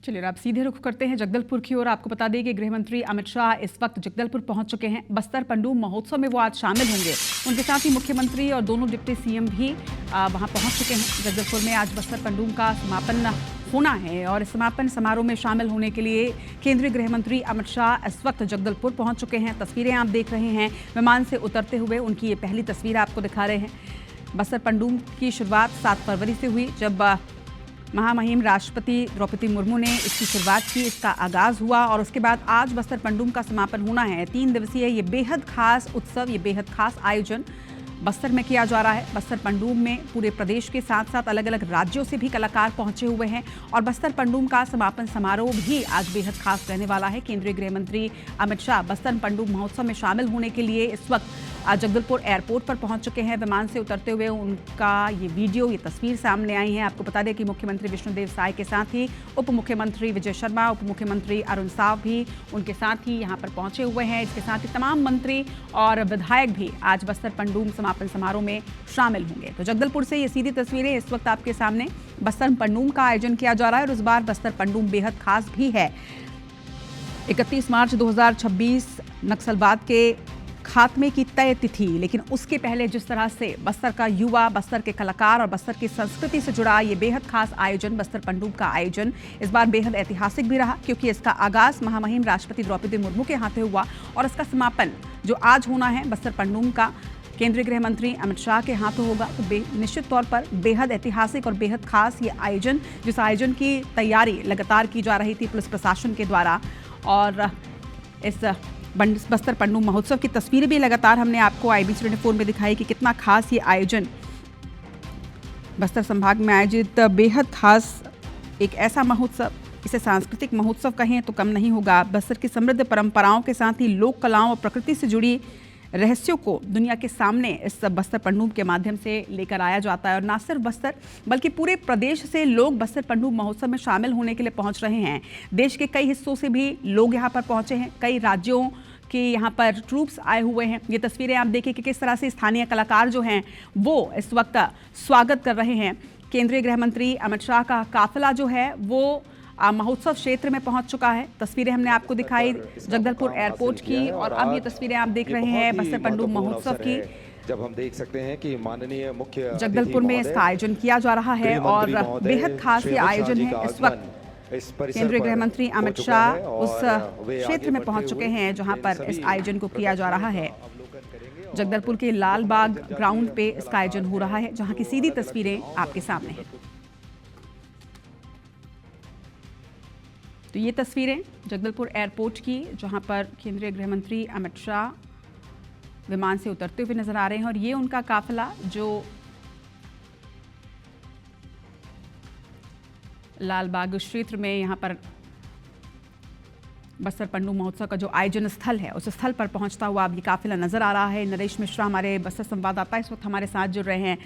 चलिए आप सीधे रुख करते हैं जगदलपुर की ओर। आपको बता दें कि गृह मंत्री अमित शाह इस वक्त जगदलपुर पहुंच चुके हैं। बस्तर पंडूम महोत्सव में वो आज शामिल होंगे। उनके साथ ही मुख्यमंत्री और दोनों डिप्टी सीएम भी वहां पहुंच चुके हैं। जगदलपुर में आज बस्तर पंडूम का समापन होना है और इस समापन समारोह में शामिल होने के लिए केंद्रीय गृह मंत्री अमित शाह इस वक्त जगदलपुर पहुंच चुके हैं। तस्वीरें आप देख रहे हैं विमान से उतरते हुए, उनकी ये पहली तस्वीर आपको दिखा रहे हैं। बस्तर पंडूम की शुरुआत 7 फरवरी से हुई, जब महामहिम राष्ट्रपति द्रौपदी मुर्मू ने इसकी शुरुआत की, इसका आगाज़ हुआ और उसके बाद आज बस्तर पंडूम का समापन होना है। 3 दिवसीय ये बेहद खास उत्सव, ये बेहद खास आयोजन बस्तर में किया जा रहा है। बस्तर पंडूम में पूरे प्रदेश के साथ साथ अलग अलग राज्यों से भी कलाकार पहुंचे हुए हैं और बस्तर पंडूम का समापन समारोह भी आज बेहद खास रहने वाला है। केंद्रीय गृह मंत्री अमित शाह बस्तर पंडूम महोत्सव में शामिल होने के लिए इस वक्त जगदलपुर एयरपोर्ट पर पहुंच चुके हैं। विमान से उतरते हुए उनका ये वीडियो, ये तस्वीर सामने आई है। आपको बता दें कि मुख्यमंत्री विष्णुदेव साय के साथ ही उप मुख्यमंत्री विजय शर्मा, उप मुख्यमंत्री अरुण साव भी उनके साथ ही यहाँ पर पहुंचे हुए हैं। इसके साथ ही तमाम मंत्री और विधायक भी आज बस्तर पंडूम समापन समारोह में शामिल होंगे। तो जगदलपुर से ये सीधी तस्वीरें इस वक्त आपके सामने। बस्तर पंडूम का आयोजन किया जा रहा है और इस बार बस्तर पंडूम बेहद खास भी है। 31 मार्च 2026 नक्सलवाद के खात्मे की तय तिथि, लेकिन उसके पहले जिस तरह से बस्तर का युवा, बस्तर के कलाकार और बस्तर की संस्कृति से जुड़ा ये बेहद खास आयोजन, बस्तर पंडूम का आयोजन इस बार बेहद ऐतिहासिक भी रहा, क्योंकि इसका आगाज महामहिम राष्ट्रपति द्रौपदी मुर्मू के हाथे हुआ और इसका समापन जो आज होना है बस्तर पंडूम का केंद्रीय गृह मंत्री अमित शाह के हाथों होगा। तो निश्चित तौर पर बेहद ऐतिहासिक और बेहद खास ये आयोजन, जिस आयोजन की तैयारी लगातार की जा रही थी पुलिस प्रशासन के द्वारा, और इस बस्तर पंडूम महोत्सव की तस्वीरें भी लगातार हमने आपको IBC 24 में दिखाई कि कितना खास ये आयोजन बस्तर संभाग में आयोजित बेहद खास एक ऐसा महोत्सव, इसे सांस्कृतिक महोत्सव कहें तो कम नहीं होगा। बस्तर की समृद्ध परंपराओं के साथ ही लोक कलाओं और प्रकृति से जुड़ी रहस्यों को दुनिया के सामने इस बस्तर पंडूम के माध्यम से लेकर आया जाता है और ना सिर्फ बस्तर बल्कि पूरे प्रदेश से लोग बस्तर पंडूम महोत्सव में शामिल होने के लिए पहुंच रहे हैं। देश के कई हिस्सों से भी लोग यहां पर पहुंचे हैं, कई राज्यों के यहाँ पर ट्रूप्स आए हुए हैं। ये तस्वीरें आप देखिए कि किस तरह से स्थानीय कलाकार जो हैं वो इस वक्त स्वागत कर रहे हैं। केंद्रीय गृह मंत्री अमित शाह का काफिला जो है वो महोत्सव क्षेत्र में पहुंच चुका है। तस्वीरें हमने आपको दिखाई जगदलपुर एयरपोर्ट की और अब ये तस्वीरें आप देख रहे हैं बस्तर पंडूम महोत्सव की। जब हम देख सकते हैं कि माननीय मुख्य जगदलपुर में इसका आयोजन किया जा रहा है और बेहद खास ये आयोजन है। इस वक्त केंद्रीय गृह मंत्री अमित शाह उस क्षेत्र में पहुंच चुके हैं जहां पर इस आयोजन को किया जा रहा है। जगदलपुर के लाल बाग ग्राउंड पे इसका आयोजन हो रहा है, जहां की सीधी तस्वीरें आपके सामने हैं। तो ये तस्वीरें जगदलपुर एयरपोर्ट की, जहां पर केंद्रीय गृह मंत्री अमित शाह विमान से उतरते हुए नजर आ रहे हैं और ये उनका काफिला जो लाल बाग क्षेत्र में यहाँ पर बस्तर पंडूम महोत्सव का जो आयोजन स्थल है उस स्थल पर पहुंचता हुआ अब ये काफिला नजर आ रहा है। नरेश मिश्रा हमारे बस्तर संवाददाता इस वक्त हमारे साथ जुड़ रहे हैं।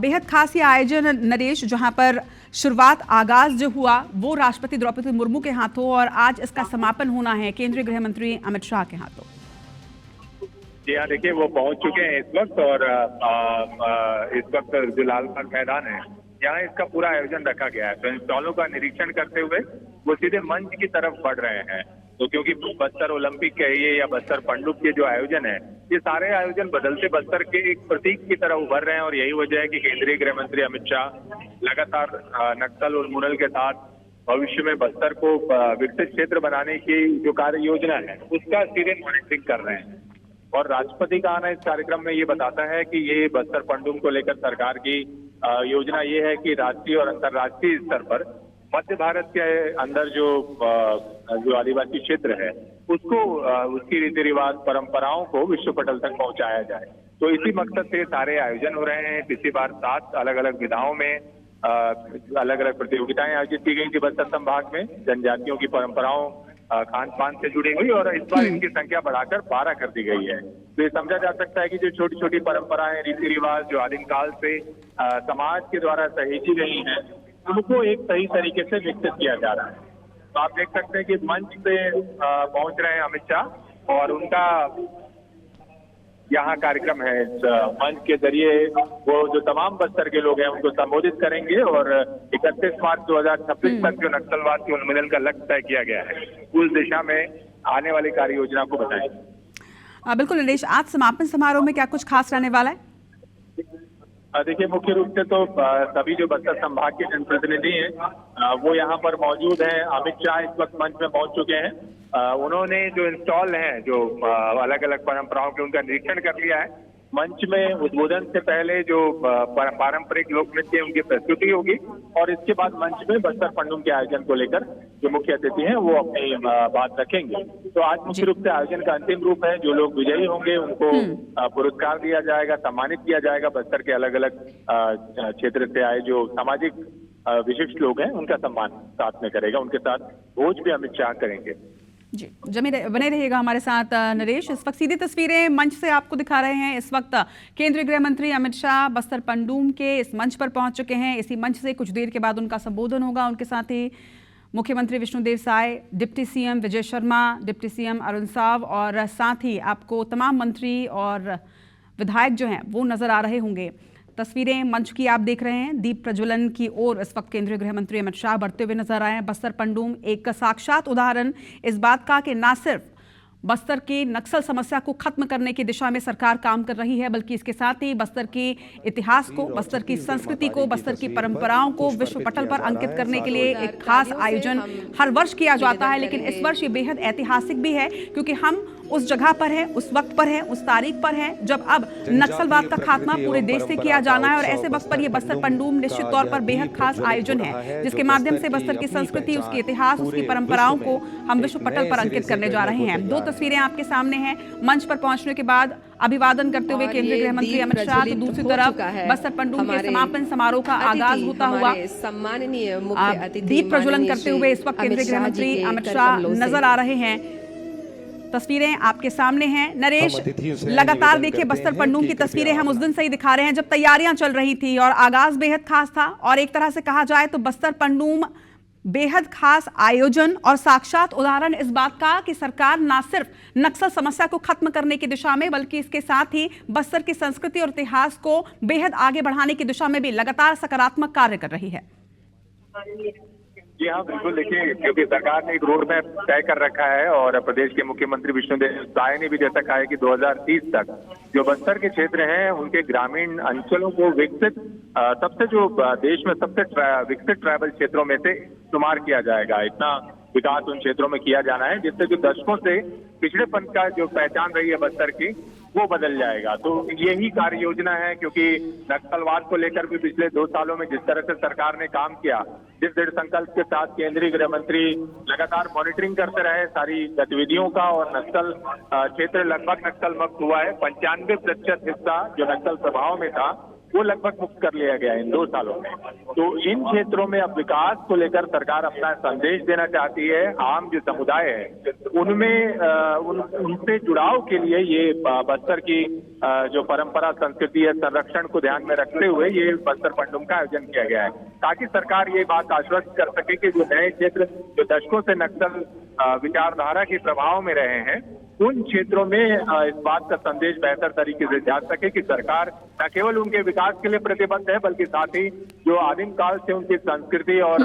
बेहद खास ये आयोजन नरेश, जहां पर शुरुआत आगाज जो हुआ वो राष्ट्रपति द्रौपदी मुर्मू के हाथों और आज इसका समापन होना है केंद्रीय गृह मंत्री अमित शाह के हाथों। जी हाँ, देखिए वो पहुंच चुके हैं इस वक्त और इस वक्त जो लाल बाग मैदान है यहाँ इसका पूरा आयोजन रखा गया है। तो इन स्टॉलों का निरीक्षण करते हुए वो सीधे मंच की तरफ बढ़ रहे हैं। तो क्योंकि बस्तर ओलंपिक कहिए या बस्तर पंडूम के जो आयोजन है, ये सारे आयोजन बदलते बस्तर के एक प्रतीक की तरह उभर रहे हैं और यही वजह है कि केंद्रीय गृह मंत्री अमित शाह लगातार नक्सल उन्मूलन के साथ भविष्य में बस्तर को विकसित क्षेत्र बनाने की जो कार्य योजना है उसका सीधे मॉनिटरिंग कर रहे हैं। और राष्ट्रपति का आना इस कार्यक्रम में ये बताता है कि ये बस्तर पंडूम को लेकर सरकार की योजना ये है कि राष्ट्रीय और अंतर्राष्ट्रीय स्तर पर मध्य भारत के अंदर जो आदिवासी क्षेत्र है उसको उसकी रीति रिवाज परंपराओं को विश्व पटल तक पहुंचाया जाए। तो इसी मकसद से सारे आयोजन हो रहे हैं। पिछली बार 7 अलग अलग विधाओं में अलग अलग प्रतियोगिताएं आयोजित की गई थी बस्तर संभाग में, जनजातियों की परंपराओं खान पान से जुड़ी हुई, और इस बार इनकी संख्या बढ़ाकर 12 कर दी गई है। तो ये समझा जा सकता है कि जो छोटी छोटी परंपराएं, रीति रिवाज जो आदिम काल से समाज के द्वारा सहेजी गई हैं उनको एक सही तरीके से विकसित किया जा रहा है। तो आप देख सकते हैं कि मंच पे पहुंच रहे हैं अमित शाह और उनका यहाँ कार्यक्रम है। इस मंच के जरिए वो जो तमाम बस्तर के लोग हैं उनको संबोधित करेंगे और 31 मार्च 2026 तक जो नक्सलवाद के उन्मूलन का लक्ष्य तय किया गया है उस दिशा में आने वाली कार्य योजना को बताएंगे। बिल्कुल नरेश, आज समापन समारोह में क्या कुछ खास रहने वाला है? देखिए, मुख्य रूप से तो सभी जो बस्तर संभाग के जनप्रतिनिधि हैं वो यहाँ पर मौजूद हैं। अमित शाह इस वक्त मंच में पहुंच चुके हैं। उन्होंने जो इंस्टॉल हैं जो अलग अलग परंपराओं के, उनका निरीक्षण कर लिया है। मंच में उद्बोधन से पहले जो पारंपरिक लोक नृत्य उनकी प्रस्तुति होगी और इसके बाद मंच में बस्तर पंडुम के आयोजन को लेकर जो मुख्य अतिथि हैं वो अपनी बात रखेंगे। तो आज मुख्य रूप से आयोजन का अंतिम रूप है। जो लोग विजयी होंगे उनको पुरस्कार दिया जाएगा, सम्मानित किया जाएगा। बस्तर के अलग अलग क्षेत्र से आए जो सामाजिक विशिष्ट लोग हैं उनका सम्मान साथ में करेगा। उनके साथ भोज भी अमित शाह करेंगे। जी, बने रहिएगा हमारे साथ नरेश। इस वक्त सीधी तस्वीरें मंच से आपको दिखा रहे हैं। इस वक्त केंद्रीय गृह मंत्री अमित शाह बस्तर पंडूम के इस मंच पर पहुंच चुके हैं। इसी मंच से कुछ देर के बाद उनका संबोधन होगा। उनके साथ ही मुख्यमंत्री Vishnudeo Sai, deputy CM Vijay Sharma, deputy CM Arun Sao और साथ ही आपको तमाम मंत्री और विधायक जो हैं वो नजर आ रहे होंगे। तस्वीरें मंच की आप देख रहे हैं। दीप प्रज्वलन की ओर इस वक्त केंद्रीय गृह मंत्री अमित शाह बढ़ते हुए नजर आए हैं। बस्तर पंडूम एक साक्षात उदाहरण इस बात का कि न सिर्फ बस्तर की नक्सल समस्या को खत्म करने की दिशा में सरकार काम कर रही है, बल्कि इसके साथ ही बस्तर के इतिहास को, बस्तर की संस्कृति को, बस्तर की परंपराओं को विश्व पटल पर अंकित करने के लिए एक खास आयोजन हर वर्ष किया जाता है। लेकिन इस वर्ष ये बेहद ऐतिहासिक भी है क्योंकि हम उस जगह पर है, उस वक्त पर है, उस तारीख पर है जब अब नक्सलवाद का खात्मा पूरे देश से किया जाना है। और ऐसे वक्त पर ये बस्तर पंडूम निश्चित तौर पर बेहद खास आयोजन है जिसके माध्यम से बस्तर की संस्कृति, उसके इतिहास, उसकी परंपराओं को हम विश्व पटल पर अंकित करने जा रहे हैं। दो तस्वीरें आपके सामने हैं। मंच पर पहुंचने के बाद अभिवादन करते हुए केंद्रीय गृह मंत्री अमित शाह, तो दूसरी तरफ बस्तर पंडूम के समापन समारोह का आगाज होता हुआ सम्माननीय मुख्य अतिथि दीप प्रज्वलन करते हुए इस वक्त केंद्रीय गृह मंत्री अमित शाह नजर आ रहे हैं। तस्वीरें आपके सामने हैं। नरेश, लगातार देखिए बस्तर पंडूम की तस्वीरें हम उस दिन से ही दिखा रहे हैं जब तैयारियां चल रही थी और आगाज बेहद खास था। और एक तरह से कहा जाए तो बस्तर पंडूम बेहद खास आयोजन और साक्षात उदाहरण इस बात का कि सरकार न सिर्फ नक्सल समस्या को खत्म करने की दिशा में बल्कि इसके साथ ही बस्तर की संस्कृति और इतिहास को बेहद आगे बढ़ाने की दिशा में भी लगातार सकारात्मक कार्य कर रही है। जी हाँ, बिल्कुल। देखिए, क्योंकि सरकार ने एक रोड मैप तय कर रखा है और प्रदेश के मुख्यमंत्री विष्णुदेव साय ने भी जैसा कहा है कि 2030 तक जो बस्तर के क्षेत्र हैं उनके ग्रामीण अंचलों को विकसित सबसे जो देश में सबसे विकसित ट्राइबल क्षेत्रों में से शुमार किया जाएगा। इतना विकास उन क्षेत्रों में किया जाना है जिससे जो दशकों से पिछड़ेपन का जो पहचान रही है बस्तर की वो बदल जाएगा। तो यही कार्य योजना है क्योंकि नक्सलवाद को लेकर भी पिछले 2 सालों में जिस तरह से सरकार ने काम किया, जिस दृढ़ संकल्प के साथ केंद्रीय गृह मंत्री लगातार मॉनिटरिंग करते रहे सारी गतिविधियों का और नक्सल क्षेत्र लगभग नक्सल मुक्त हुआ है। 95% हिस्सा जो नक्सल प्रभाव में था वो लगभग मुक्त कर लिया गया इन 2 सालों में। तो इन क्षेत्रों में अब विकास को लेकर सरकार अपना संदेश देना चाहती है। आम जो समुदाय है उनमें उनसे जुड़ाव के लिए ये बस्तर की जो परंपरा संस्कृति है संरक्षण को ध्यान में रखते हुए ये बस्तर पंडूम का आयोजन किया गया है ताकि सरकार ये बात आश्वस्त कर सके कि जो नए क्षेत्र जो दशकों से नक्सल विचारधारा के प्रभाव में रहे हैं उन क्षेत्रों में इस बात का संदेश बेहतर तरीके से जा सके कि सरकार न केवल उनके विकास के लिए प्रतिबद्ध है बल्कि साथ ही जो आदिम काल से उनकी संस्कृति और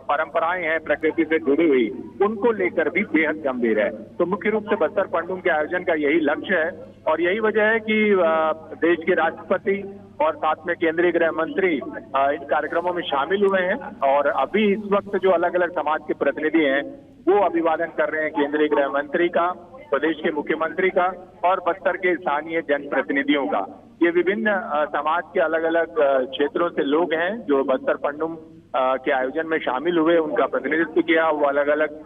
परंपराएं हैं प्रकृति से जुड़ी हुई उनको लेकर भी बेहद गंभीर है। तो मुख्य रूप से बस्तर पंडूम के आयोजन का यही लक्ष्य है और यही वजह है कि देश के राष्ट्रपति और साथ में केंद्रीय गृह मंत्री इन कार्यक्रमों में शामिल हुए हैं और अभी इस वक्त जो अलग अलग समाज के प्रतिनिधि हैं वो अभिवादन कर रहे हैं केंद्रीय गृह मंत्री का, प्रदेश के मुख्यमंत्री का और बस्तर के स्थानीय जनप्रतिनिधियों का। ये विभिन्न समाज के अलग अलग क्षेत्रों से लोग हैं जो बस्तर पंडूम के आयोजन में शामिल हुए, उनका प्रतिनिधित्व किया। वो अलग अलग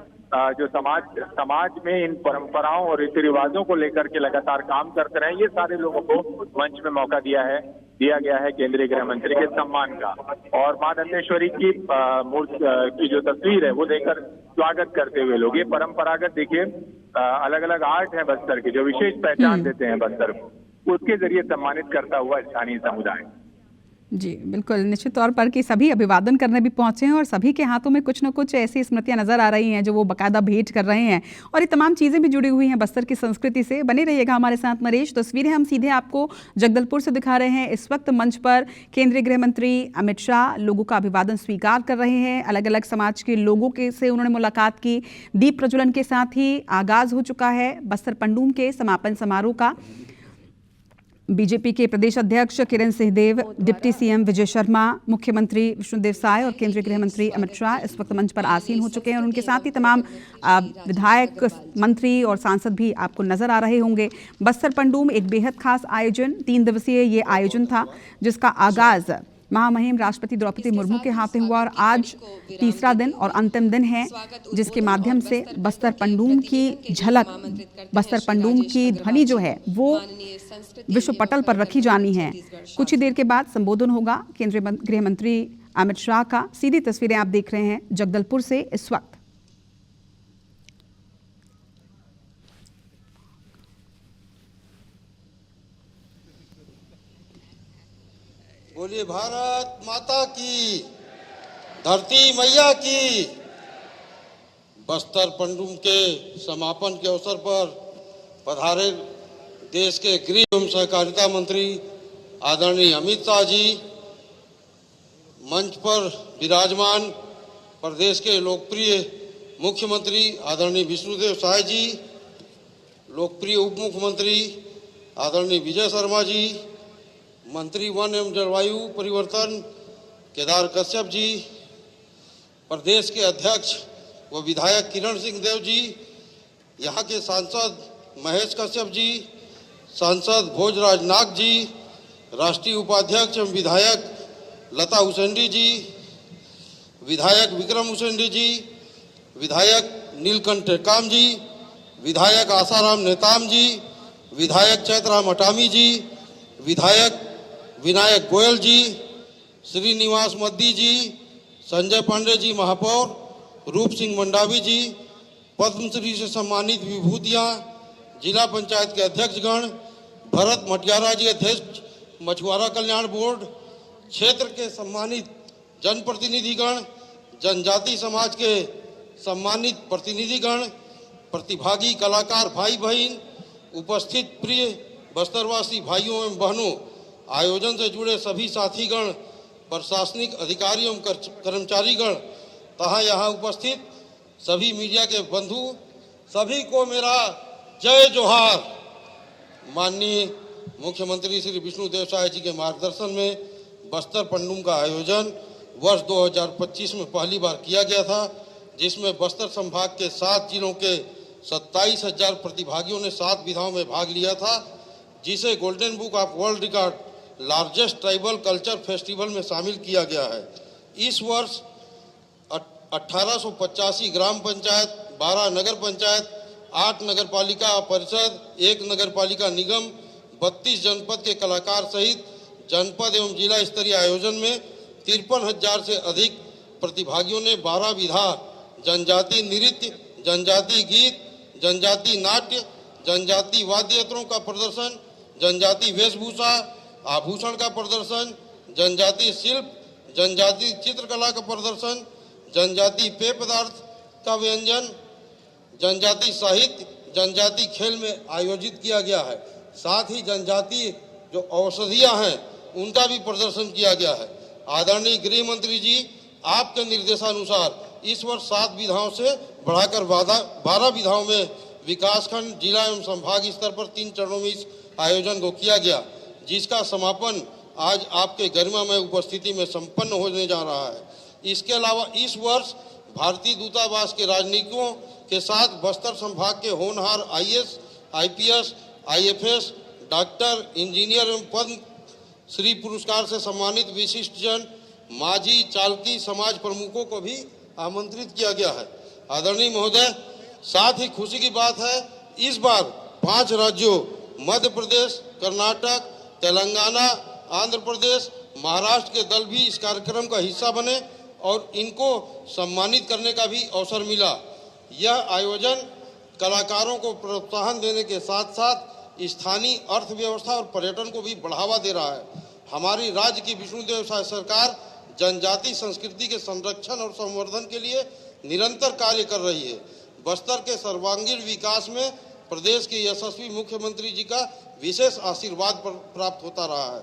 जो समाज में इन परंपराओं और रीति रिवाजों को लेकर के लगातार काम करते रहे, ये सारे लोगों को मंच में मौका दिया गया है केंद्रीय गृह मंत्री के सम्मान का। और मां दंतेश्वरी की मूर्ति की जो तस्वीर है वो देकर स्वागत करते हुए लोग, ये परंपरागत देखिए अलग अलग आर्ट है बस्तर के जो विशेष पहचान देते हैं बस्तर को, उसके जरिए सम्मानित करता हुआ स्थानीय समुदाय। बिल्कुल, बिल्कुल। बिल्कुल, बिल्कुल। बिल्कुल, बिल्कुल। बिल्कुल, बिल्कुल। बिल्कुल, बिल्कुल। बिल्कुल, बिल्कुल। बिल्कुल, बिल्कुल। बिल्कुल, बिल्कुल। उसके जरिए सम्मानित करता हुआ स्थानीय समुदाय। जी बिल्कुल, निश्चित तौर पर कि सभी अभिवादन करने भी पहुंचे हैं और सभी के हाथों में कुछ न कुछ ऐसी स्मृतियां नजर आ रही हैं जो वो बाकायदा भेंट कर रहे हैं और ये तमाम चीज़ें भी जुड़ी हुई हैं बस्तर की संस्कृति से। बने रहिएगा हमारे साथ नरेश। तस्वीरें हम सीधे आपको जगदलपुर से दिखा रहे हैं। इस वक्त मंच पर केंद्रीय गृह मंत्री अमित शाह लोगों का अभिवादन स्वीकार कर रहे हैं। अलग अलग समाज के लोगों के से उन्होंने मुलाकात की। दीप प्रज्वलन के साथ ही आगाज हो चुका है बस्तर पंडूम के समापन समारोह का। बीजेपी के प्रदेश अध्यक्ष किरण सिंहदेव, डिप्टी सीएम विजय शर्मा, मुख्यमंत्री विष्णुदेव साय और केंद्रीय गृह मंत्री अमित शाह इस वक्त मंच पर आसीन हो चुके हैं और उनके साथ ही तमाम विधायक, मंत्री और सांसद भी आपको नजर आ रहे होंगे। बस्तर पंडूम एक बेहद खास आयोजन, 3 दिवसीय ये आयोजन था जिसका आगाज महामहिम राष्ट्रपति द्रौपदी मुर्मू के हाथ हुआ और आज तीसरा दिन और अंतिम दिन है जिसके माध्यम से बस्तर पंडूम की झलक, बस्तर पंडूम की ध्वनि जो है वो विश्व पटल पर रखी जानी है। कुछ ही देर के बाद संबोधन होगा केंद्रीय गृह मंत्री अमित शाह का। सीधी तस्वीरें आप देख रहे हैं जगदलपुर से इस वक्त। बोलिए भारत माता की, धरती मैया की। बस्तर पंडूम के समापन के अवसर पर पधारे देश के गृह एवं सहकारिता मंत्री आदरणीय अमित शाह जी, मंच पर विराजमान प्रदेश के लोकप्रिय मुख्यमंत्री आदरणीय विष्णुदेव साय जी, लोकप्रिय उप मुख्यमंत्री आदरणीय विजय शर्मा जी, मंत्री वन एवं जलवायु परिवर्तन केदार कश्यप जी, प्रदेश के अध्यक्ष व विधायक किरण सिंहदेव जी, यहाँ के सांसद महेश कश्यप जी, सांसद भोजराज नाग जी, राष्ट्रीय उपाध्यक्ष एवं विधायक लता उसेंडी जी, विधायक विक्रम उसेंडी जी, विधायक नीलकंठ टेकाम जी, विधायक आसाराम नेताम जी, विधायक चैतराम अटामी जी, विधायक विनायक गोयल जी, श्रीनिवास मद्दी जी, संजय पांडे जी महापौर, रूप सिंह मंडावी जी, पद्मश्री से सम्मानित विभूतियां, जिला पंचायत के अध्यक्षगण, भरत मटियारा जी अध्यक्ष मछुआरा कल्याण बोर्ड, क्षेत्र के सम्मानित जनप्रतिनिधिगण, जनजाति समाज के सम्मानित प्रतिनिधिगण, प्रतिभागी कलाकार भाई बहन, उपस्थित प्रिय बस्तरवासी भाइयों एवं बहनों, आयोजन से जुड़े सभी साथीगण, प्रशासनिक अधिकारी एवं कर्मचारीगण तथा यहाँ उपस्थित सभी मीडिया के बंधु, सभी को मेरा जय जोहार। माननीय मुख्यमंत्री श्री विष्णुदेव साय जी के मार्गदर्शन में बस्तर पंडूम का आयोजन वर्ष 2025 में पहली बार किया गया था, जिसमें बस्तर संभाग के 7 जिलों के 27,000 प्रतिभागियों ने 7 विधाओं में भाग लिया था, जिसे golden book of world record largest tribal culture festival में शामिल किया गया है। इस वर्ष 1885 ग्राम पंचायत, 12 नगर पंचायत, 8 नगर पालिका परिषद, 1 नगर पालिका निगम, 32 जनपद के कलाकार सहित जनपद एवं जिला स्तरीय आयोजन में 53,000 से अधिक प्रतिभागियों ने 12 विधा, जनजाति नृत्य, जनजाति गीत, जनजाति नाट्य, जनजाति वाद्य यंत्रों का प्रदर्शन, जनजाति वेशभूषा आभूषण का प्रदर्शन, जनजाति शिल्प, जनजाति चित्रकला का प्रदर्शन, जनजाति पेय पदार्थ का व्यंजन, जनजाति साहित्य, जनजाति खेल में आयोजित किया गया है। साथ ही जनजाति जो औषधियां हैं उनका भी प्रदर्शन किया गया है। आदरणीय गृह मंत्री जी, आपके निर्देशानुसार इस वर्ष 7 विधाओं से बढ़ाकर 12 विधाओं में विकासखंड, जिला एवं संभाग स्तर पर 3 चरणों में इस आयोजन को किया गया, जिसका समापन आज आपके गरिमामय उपस्थिति में संपन्न होने जा रहा है। इसके अलावा इस वर्ष भारतीय दूतावास के राजनयिकों के साथ बस्तर संभाग के होनहार IAS, IPS, IFS, doctor, engineer एवं पद्म श्री पुरस्कार से सम्मानित विशिष्ट जन, माझी, चालकी समाज प्रमुखों को भी आमंत्रित किया गया है। आदरणीय महोदय, साथ ही खुशी की बात है, इस बार 5 राज्यों मध्य प्रदेश, कर्नाटक, तेलंगाना, आंध्र प्रदेश, महाराष्ट्र के दल भी इस कार्यक्रम का हिस्सा बने और इनको सम्मानित करने का भी अवसर मिला। यह आयोजन कलाकारों को प्रोत्साहन देने के साथ साथ स्थानीय अर्थव्यवस्था और पर्यटन को भी बढ़ावा दे रहा है। हमारी राज्य की विष्णुदेव साय सरकार जनजाति संस्कृति के संरक्षण और संवर्धन के लिए निरंतर कार्य कर रही है। बस्तर के सर्वांगीण विकास में प्रदेश के यशस्वी मुख्यमंत्री जी का विशेष आशीर्वाद प्राप्त होता रहा है।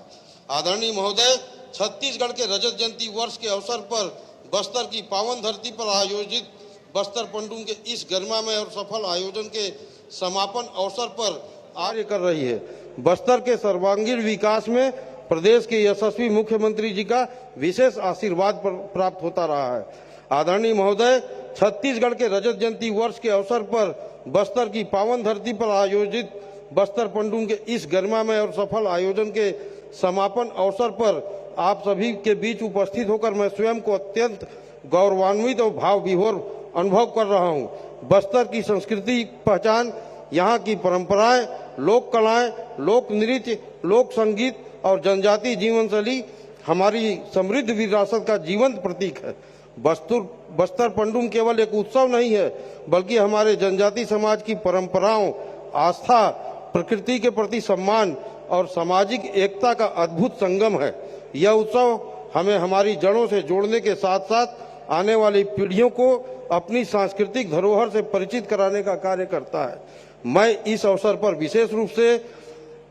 आदरणीय महोदय, छत्तीसगढ़ के रजत जयंती वर्ष के अवसर पर बस्तर की पावन धरती पर आयोजित बस्तर पंडुम के इस गरिमामय और सफल आयोजन के समापन अवसर पर कार्य कर रही है। बस्तर के सर्वांगीण विकास में प्रदेश के यशस्वी मुख्यमंत्री जी का विशेष आशीर्वाद प्राप्त होता रहा है। आदरणीय महोदय, छत्तीसगढ़ के रजत जयंती वर्ष के अवसर पर बस्तर की पावन धरती पर आयोजित बस्तर पंडुम के इस गरिमामय और सफल आयोजन के समापन अवसर पर आप सभी के बीच उपस्थित होकर मैं स्वयं को अत्यंत गौरवान्वित और भाव विभोर अनुभव कर रहा हूँ। बस्तर की संस्कृति पहचान, यहाँ की परंपराएं, लोक कलाएं, लोक नृत्य, लोक संगीत और जनजातीय जीवन शैली हमारी समृद्ध विरासत का जीवंत प्रतीक है। बस्तर पंडुम केवल एक उत्सव नहीं है, बल्कि हमारे जनजातीय समाज की परंपराओं, आस्था, प्रकृति के प्रति सम्मान और सामाजिक एकता का अद्भुत संगम है। यह उत्सव हमें हमारी जड़ों से जोड़ने के साथ साथ आने वाली पीढ़ियों को अपनी सांस्कृतिक धरोहर से परिचित कराने का कार्य करता है। मैं इस अवसर पर विशेष रूप से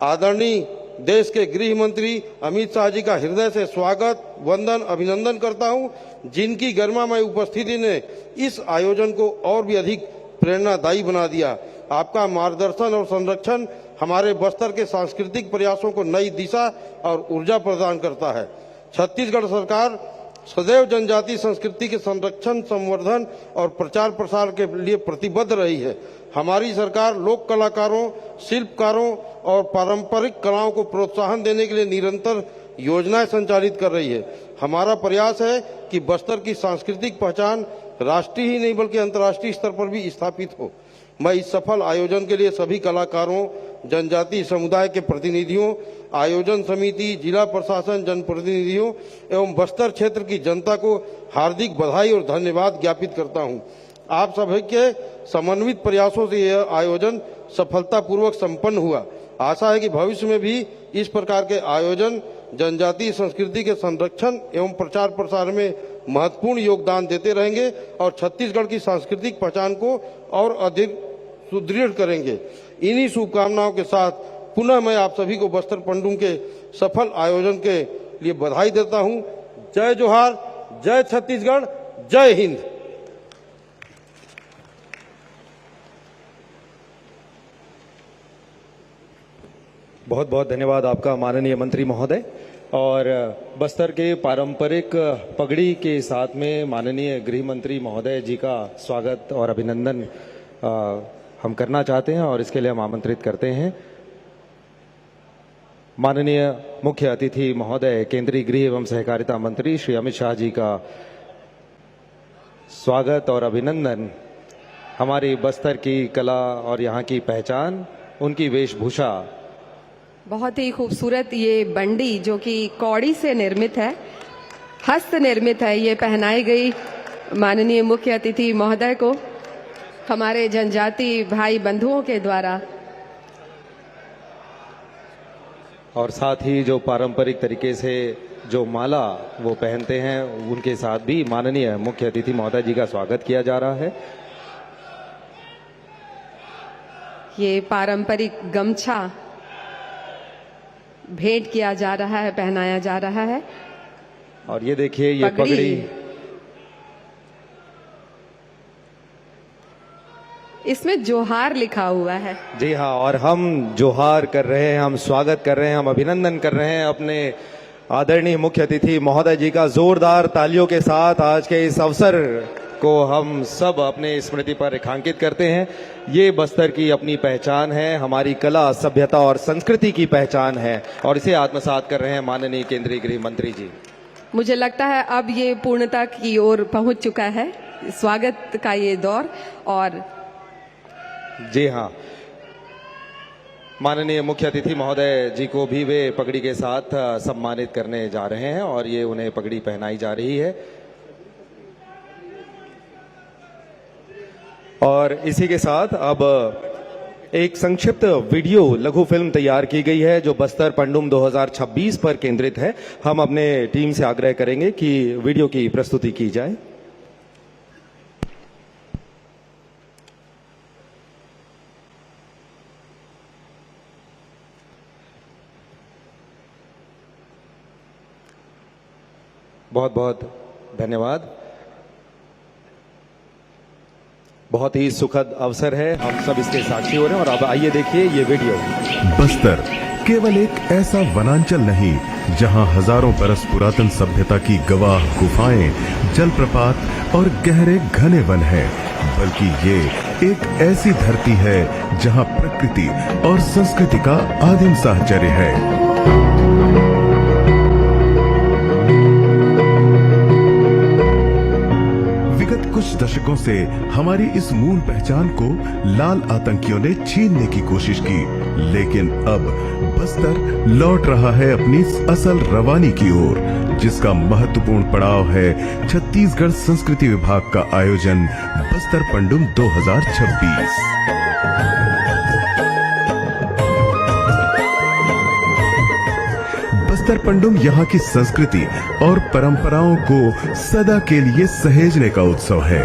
आदरणीय देश के गृह मंत्री अमित शाह जी का हृदय से स्वागत, वंदन, अभिनंदन करता हूं, जिनकी गरिमामय उपस्थिति ने इस आयोजन को और भी अधिक प्रेरणादायी बना दिया। आपका मार्गदर्शन और संरक्षण हमारे बस्तर के सांस्कृतिक प्रयासों को नई दिशा और ऊर्जा प्रदान करता है। छत्तीसगढ़ सरकार सदैव जनजातीय संस्कृति के संरक्षण, संवर्धन और प्रचार प्रसार के लिए प्रतिबद्ध रही है। हमारी सरकार लोक कलाकारों, शिल्पकारों और पारंपरिक कलाओं को प्रोत्साहन देने के लिए निरंतर योजनाएं संचालित कर रही है। हमारा प्रयास है कि बस्तर की सांस्कृतिक पहचान राष्ट्रीय ही नहीं बल्कि अंतर्राष्ट्रीय स्तर पर भी स्थापित हो। मैं इस सफल आयोजन के लिए सभी कलाकारों, जनजातीय समुदाय के प्रतिनिधियों, आयोजन समिति, जिला प्रशासन, जनप्रतिनिधियों एवं बस्तर क्षेत्र की जनता को हार्दिक बधाई और धन्यवाद ज्ञापित करता हूं। आप सभी के समन्वित प्रयासों से यह आयोजन सफलतापूर्वक संपन्न हुआ। आशा है कि भविष्य में भी इस प्रकार के आयोजन जनजातीय संस्कृति के संरक्षण एवं प्रचार प्रसार में महत्वपूर्ण योगदान देते रहेंगे और छत्तीसगढ़ की सांस्कृतिक पहचान को और अधिक सुदृढ़ करेंगे। इन्हीं शुभकामनाओं के साथ पुनः मैं आप सभी को बस्तर पंडुम के सफल आयोजन के लिए बधाई देता हूं। जय जोहार, जय छत्तीसगढ़, जय हिंद। बहुत बहुत धन्यवाद आपका माननीय मंत्री महोदय। और बस्तर के पारंपरिक पगड़ी के साथ में माननीय गृह मंत्री महोदय जी का स्वागत और अभिनंदन हम करना चाहते हैं और इसके लिए हम आमंत्रित करते हैं माननीय मुख्य अतिथि महोदय केंद्रीय गृह एवं सहकारिता मंत्री श्री अमित शाह जी का स्वागत और अभिनंदन। हमारी बस्तर की कला और यहाँ की पहचान, उनकी वेशभूषा बहुत ही खूबसूरत ये बंडी जो कि कौड़ी से निर्मित है, हस्त निर्मित है, ये पहनाई गई माननीय मुख्य अतिथि महोदय को हमारे जनजाति भाई बंधुओं के द्वारा। और साथ ही जो पारंपरिक तरीके से जो माला वो पहनते हैं, उनके साथ भी माननीय मुख्य अतिथि महोदय जी का स्वागत किया जा रहा है। ये पारंपरिक गमछा भेंट किया जा रहा है, पहनाया जा रहा है। और ये देखिए ये पगड़ी, इसमें जोहार लिखा हुआ है। जी हाँ, और हम जोहार कर रहे हैं, हम स्वागत कर रहे हैं, हम अभिनंदन कर रहे हैं अपने आदरणीय मुख्य अतिथि महोदय जी का। जोरदार तालियों के साथ आज के इस अवसर को हम सब अपने स्मृति पर रेखांकित करते हैं। ये बस्तर की अपनी पहचान है, हमारी कला, सभ्यता और संस्कृति की पहचान है और इसे आत्मसात कर रहे हैं माननीय केंद्रीय गृह मंत्री जी। मुझे लगता है अब ये पूर्णता की ओर पहुंच चुका है स्वागत का ये दौर। और जी हाँ, माननीय मुख्य अतिथि महोदय जी को भी वे पगड़ी के साथ सम्मानित करने जा रहे हैं और ये उन्हें पगड़ी पहनाई जा रही है। और इसी के साथ अब एक संक्षिप्त वीडियो लघु फिल्म तैयार की गई है जो बस्तर पंडुम 2026 पर केंद्रित है। हम अपने टीम से आग्रह करेंगे कि वीडियो की प्रस्तुति की जाए। बहुत बहुत धन्यवाद। बहुत ही सुखद अवसर है, हम सब इसके साक्षी हो रहे हैं। और अब आइए देखिए ये वीडियो। बस्तर केवल एक ऐसा वनांचल नहीं जहां हजारों बरस पुरातन सभ्यता की गवाह गुफाएं, जलप्रपात और गहरे घने वन है, बल्कि ये एक ऐसी धरती है जहां प्रकृति और संस्कृति का आदिम साहचर्य है। कुछ दशकों से हमारी इस मूल पहचान को लाल आतंकियों ने छीनने की कोशिश की, लेकिन अब बस्तर लौट रहा है अपनी असल रवानी की ओर, जिसका महत्वपूर्ण पड़ाव है छत्तीसगढ़ संस्कृति विभाग का आयोजन बस्तर पंडुम 2026। बस्तर पंडुम यहाँ की संस्कृति और परंपराओं को सदा के लिए सहेजने का उत्सव है।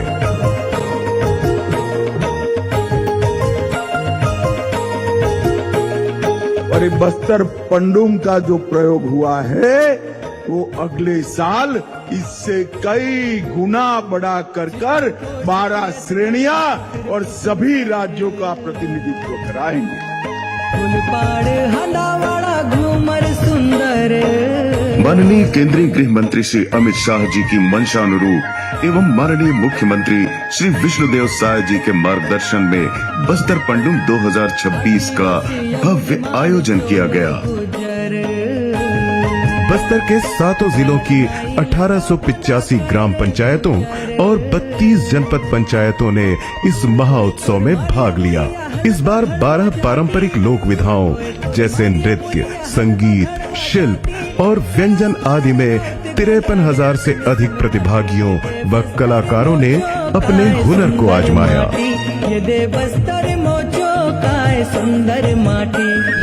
और ये बस्तर पंडुम का जो प्रयोग हुआ है वो अगले साल इससे कई गुना बढ़ा कर 12 श्रेणियां और सभी राज्यों का प्रतिनिधित्व कराएंगे। माननीय केंद्रीय गृह मंत्री श्री अमित शाह जी की मंशानुरूप एवं माननीय मुख्यमंत्री श्री विष्णुदेव साय जी के मार्गदर्शन में बस्तर पंडुम 2026 का भव्य आयोजन किया गया। बस्तर के 7 जिलों की 1885 ग्राम पंचायतों और 32 जनपद पंचायतों ने इस महाउत्सव में भाग लिया। इस बार 12 पारंपरिक लोक विधाओं जैसे नृत्य, संगीत, शिल्प और व्यंजन आदि में 53,000 से अधिक प्रतिभागियों व कलाकारों ने अपने हुनर को आजमाया।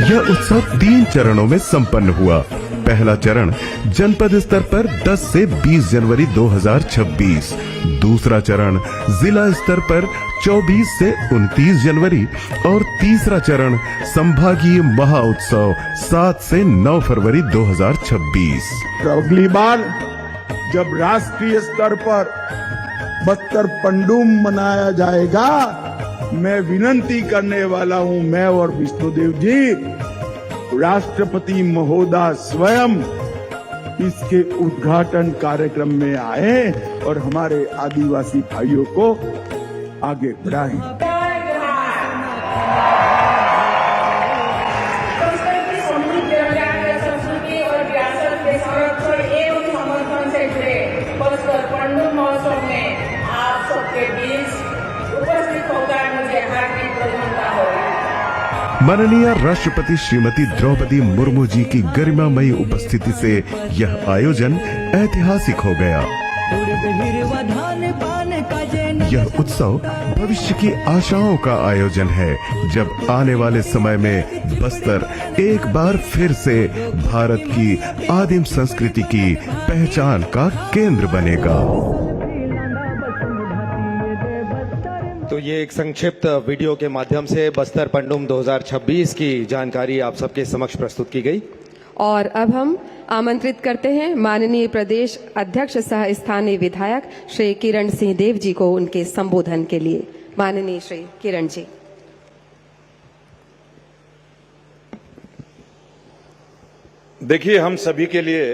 यह उत्सव 3 चरणों में संपन्न हुआ। पहला चरण जनपद स्तर पर 10 से 20 जनवरी 2026, दूसरा चरण जिला स्तर पर 24 से 29 जनवरी और तीसरा चरण संभागीय महाउत्सव 7 से 9 फरवरी 2026। अगली बार जब राष्ट्रीय स्तर पर बस्तर पंडुम मनाया जाएगा, मैं विनंती करने वाला हूं, मैं और विष्णुदेव जी, राष्ट्रपति महोदय स्वयं इसके उद्घाटन कार्यक्रम में आए और हमारे आदिवासी भाइयों को आगे बढ़ाएं। संस्कृति और विरासत के संरक्षण एवं समर्थन से जुड़े बस्तर पंडुम महोत्सव में आप सबके बीच उपस्थित होकर मुझे हार्दिक प्रसन्नता हो। माननीय राष्ट्रपति श्रीमती द्रौपदी मुर्मू जी की गरिमामयी उपस्थिति से यह आयोजन ऐतिहासिक हो गया। यह उत्सव भविष्य की आशाओं का आयोजन है, जब आने वाले समय में बस्तर एक बार फिर से भारत की आदिम संस्कृति की पहचान का केंद्र बनेगा। तो ये एक संक्षिप्त वीडियो के माध्यम से बस्तर पंडुम 2026 की जानकारी आप सबके समक्ष प्रस्तुत की गई। और अब हम आमंत्रित करते हैं माननीय प्रदेश अध्यक्ष सह स्थानीय विधायक श्री किरण सिंह देव जी को उनके संबोधन के लिए। माननीय श्री किरण जी। देखिए, हम सभी के लिए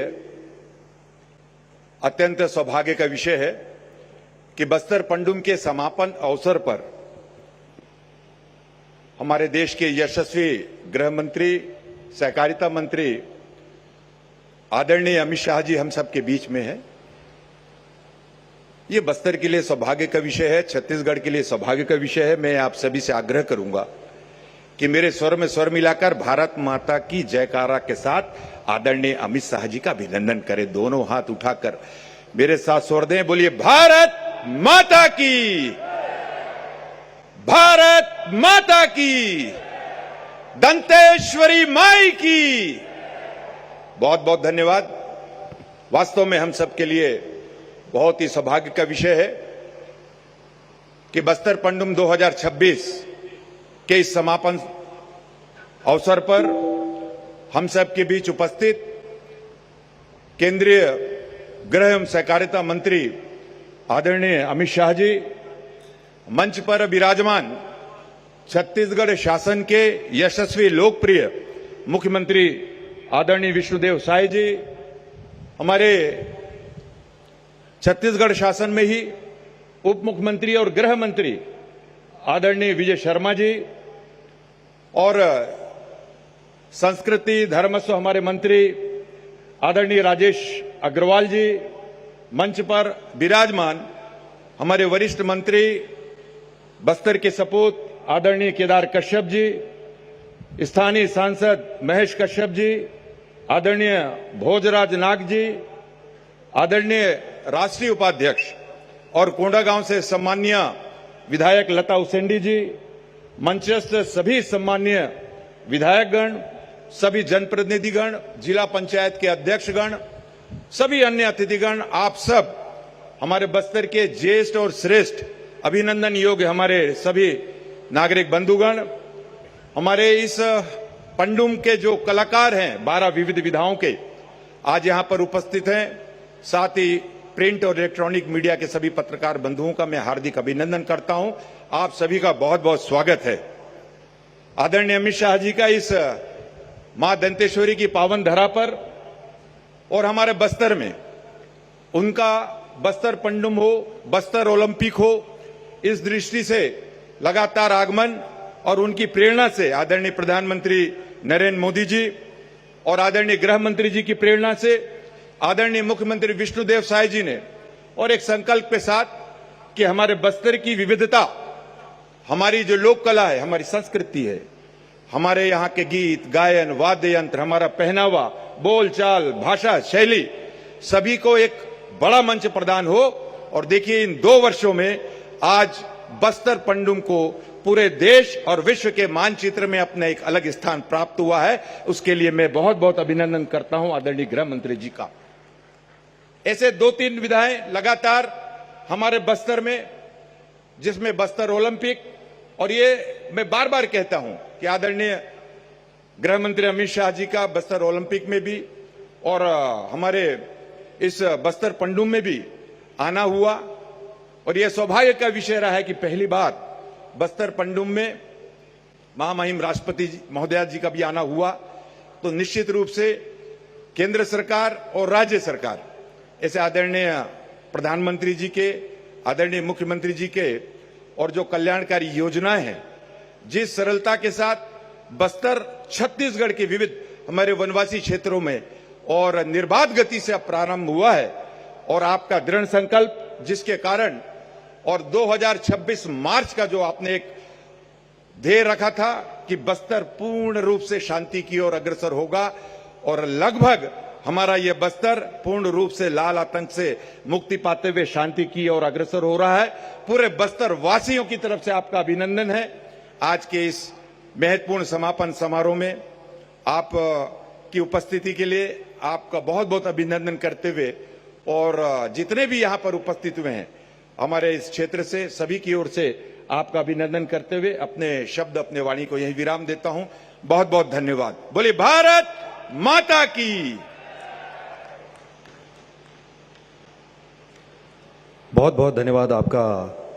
अत्यंत सौभाग्य का विषय है कि बस्तर पंडुम के समापन अवसर पर हमारे देश के यशस्वी गृह मंत्री, सहकारिता मंत्री आदरणीय अमित शाह जी हम सबके बीच में हैं। ये बस्तर के लिए सौभाग्य का विषय है, छत्तीसगढ़ के लिए सौभाग्य का विषय है। मैं आप सभी से आग्रह करूंगा कि मेरे स्वर में स्वर मिलाकर भारत माता की जयकारा के साथ आदरणीय अमित शाह जी का अभिनंदन करें। दोनों हाथ उठाकर मेरे साथ स्वर दें, बोलिए भारत माता की, भारत माता की, दंतेश्वरी माई की बहुत बहुत धन्यवाद। वास्तव में हम सब के लिए बहुत ही सौभाग्य का विषय है कि बस्तर पंडुम 2026 के इस समापन अवसर पर हम सब के बीच उपस्थित केंद्रीय गृह एवं सहकारिता मंत्री आदरणीय अमित शाह जी, मंच पर विराजमान छत्तीसगढ़ शासन के यशस्वी लोकप्रिय मुख्यमंत्री आदरणीय विष्णुदेव साय जी, हमारे छत्तीसगढ़ शासन में ही उप मुख्यमंत्री और गृह मंत्री आदरणीय विजय शर्मा जी, और संस्कृति धर्मस्व हमारे मंत्री आदरणीय राजेश अग्रवाल जी, मंच पर विराजमान हमारे वरिष्ठ मंत्री बस्तर के सपूत आदरणीय केदार कश्यप जी, स्थानीय सांसद महेश कश्यप जी, आदरणीय भोजराज नाग जी, आदरणीय राष्ट्रीय उपाध्यक्ष और कोंडागांव से सम्माननीय विधायक लता उसेंडी जी, मंचस्थ सभी सम्माननीय विधायकगण, सभी जनप्रतिनिधिगण, जिला पंचायत के अध्यक्षगण, सभी अन्य अतिथिगण, आप सब हमारे बस्तर के ज्येष्ठ और श्रेष्ठ अभिनंदन योग्य हमारे सभी नागरिक बंधुगण, हमारे इस पंडुम के जो कलाकार हैं 12 विविध विधाओं के आज यहां पर उपस्थित हैं, साथ ही प्रिंट और इलेक्ट्रॉनिक मीडिया के सभी पत्रकार बंधुओं का मैं हार्दिक अभिनंदन करता हूं। आप सभी का बहुत बहुत स्वागत है। आदरणीय अमित शाह जी का इस मां दंतेश्वरी की पावन धरा पर और हमारे बस्तर में उनका बस्तर पंडुम हो, बस्तर ओलंपिक हो, इस दृष्टि से लगातार आगमन और उनकी प्रेरणा से आदरणीय प्रधानमंत्री नरेंद्र मोदी जी और आदरणीय गृह मंत्री जी की प्रेरणा से आदरणीय मुख्यमंत्री विष्णुदेव साय जी ने और एक संकल्प के साथ कि हमारे बस्तर की विविधता, हमारी जो लोक कला है, हमारी संस्कृति है, हमारे यहाँ के गीत गायन वाद्य यंत्र, हमारा पहनावा, बोलचाल, भाषा, शैली, सभी को एक बड़ा मंच प्रदान हो। और देखिए इन 2 वर्षों में आज बस्तर पंडुम को पूरे देश और विश्व के मानचित्र में अपना एक अलग स्थान प्राप्त हुआ है। उसके लिए मैं बहुत बहुत अभिनंदन करता हूं आदरणीय गृह मंत्री जी का। ऐसे 2-3 विधाएं लगातार हमारे बस्तर में, जिसमें बस्तर ओलंपिक, और ये मैं बार बार कहता हूं कि आदरणीय गृह मंत्री अमित शाह जी का बस्तर ओलंपिक में भी और हमारे इस बस्तर पंडुम में भी आना हुआ, और यह सौभाग्य का विषय रहा है कि पहली बार बस्तर पंडुम में महामहिम राष्ट्रपति महोदया जी का भी आना हुआ। तो निश्चित रूप से केंद्र सरकार और राज्य सरकार, ऐसे आदरणीय प्रधानमंत्री जी के, आदरणीय मुख्यमंत्री जी के, और जो कल्याणकारी योजनाएं हैं, जिस सरलता के साथ बस्तर छत्तीसगढ़ के विविध हमारे वनवासी क्षेत्रों में और निर्बाध गति से अब प्रारंभ हुआ है, और आपका दृढ़ संकल्प जिसके कारण, और 2026 मार्च का जो आपने एक ध्येय रखा था कि बस्तर पूर्ण रूप से शांति की ओर अग्रसर होगा, और लगभग हमारा यह बस्तर पूर्ण रूप से लाल आतंक से मुक्ति पाते हुए शांति की ओर अग्रसर हो रहा है। पूरे बस्तर वासियों की तरफ से आपका अभिनंदन है। आज के इस महत्वपूर्ण समापन समारोह में आप की उपस्थिति के लिए आपका बहुत बहुत अभिनंदन करते हुए, और जितने भी यहाँ पर उपस्थित हुए हैं हमारे इस क्षेत्र से, सभी की ओर से आपका अभिनंदन करते हुए अपने शब्द, अपने वाणी को यही विराम देता हूं। बहुत बहुत धन्यवाद। बोले भारत माता की। बहुत बहुत धन्यवाद आपका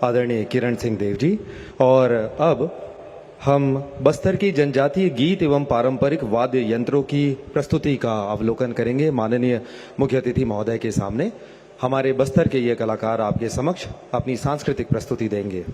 आदरणीय किरण सिंह देव जी। और अब हम बस्तर की जनजातीय गीत एवं पारंपरिक वाद्य यंत्रों की प्रस्तुति का अवलोकन करेंगे माननीय मुख्य अतिथि महोदय के सामने। हमारे बस्तर के ये कलाकार आपके समक्ष अपनी सांस्कृतिक प्रस्तुति देंगे।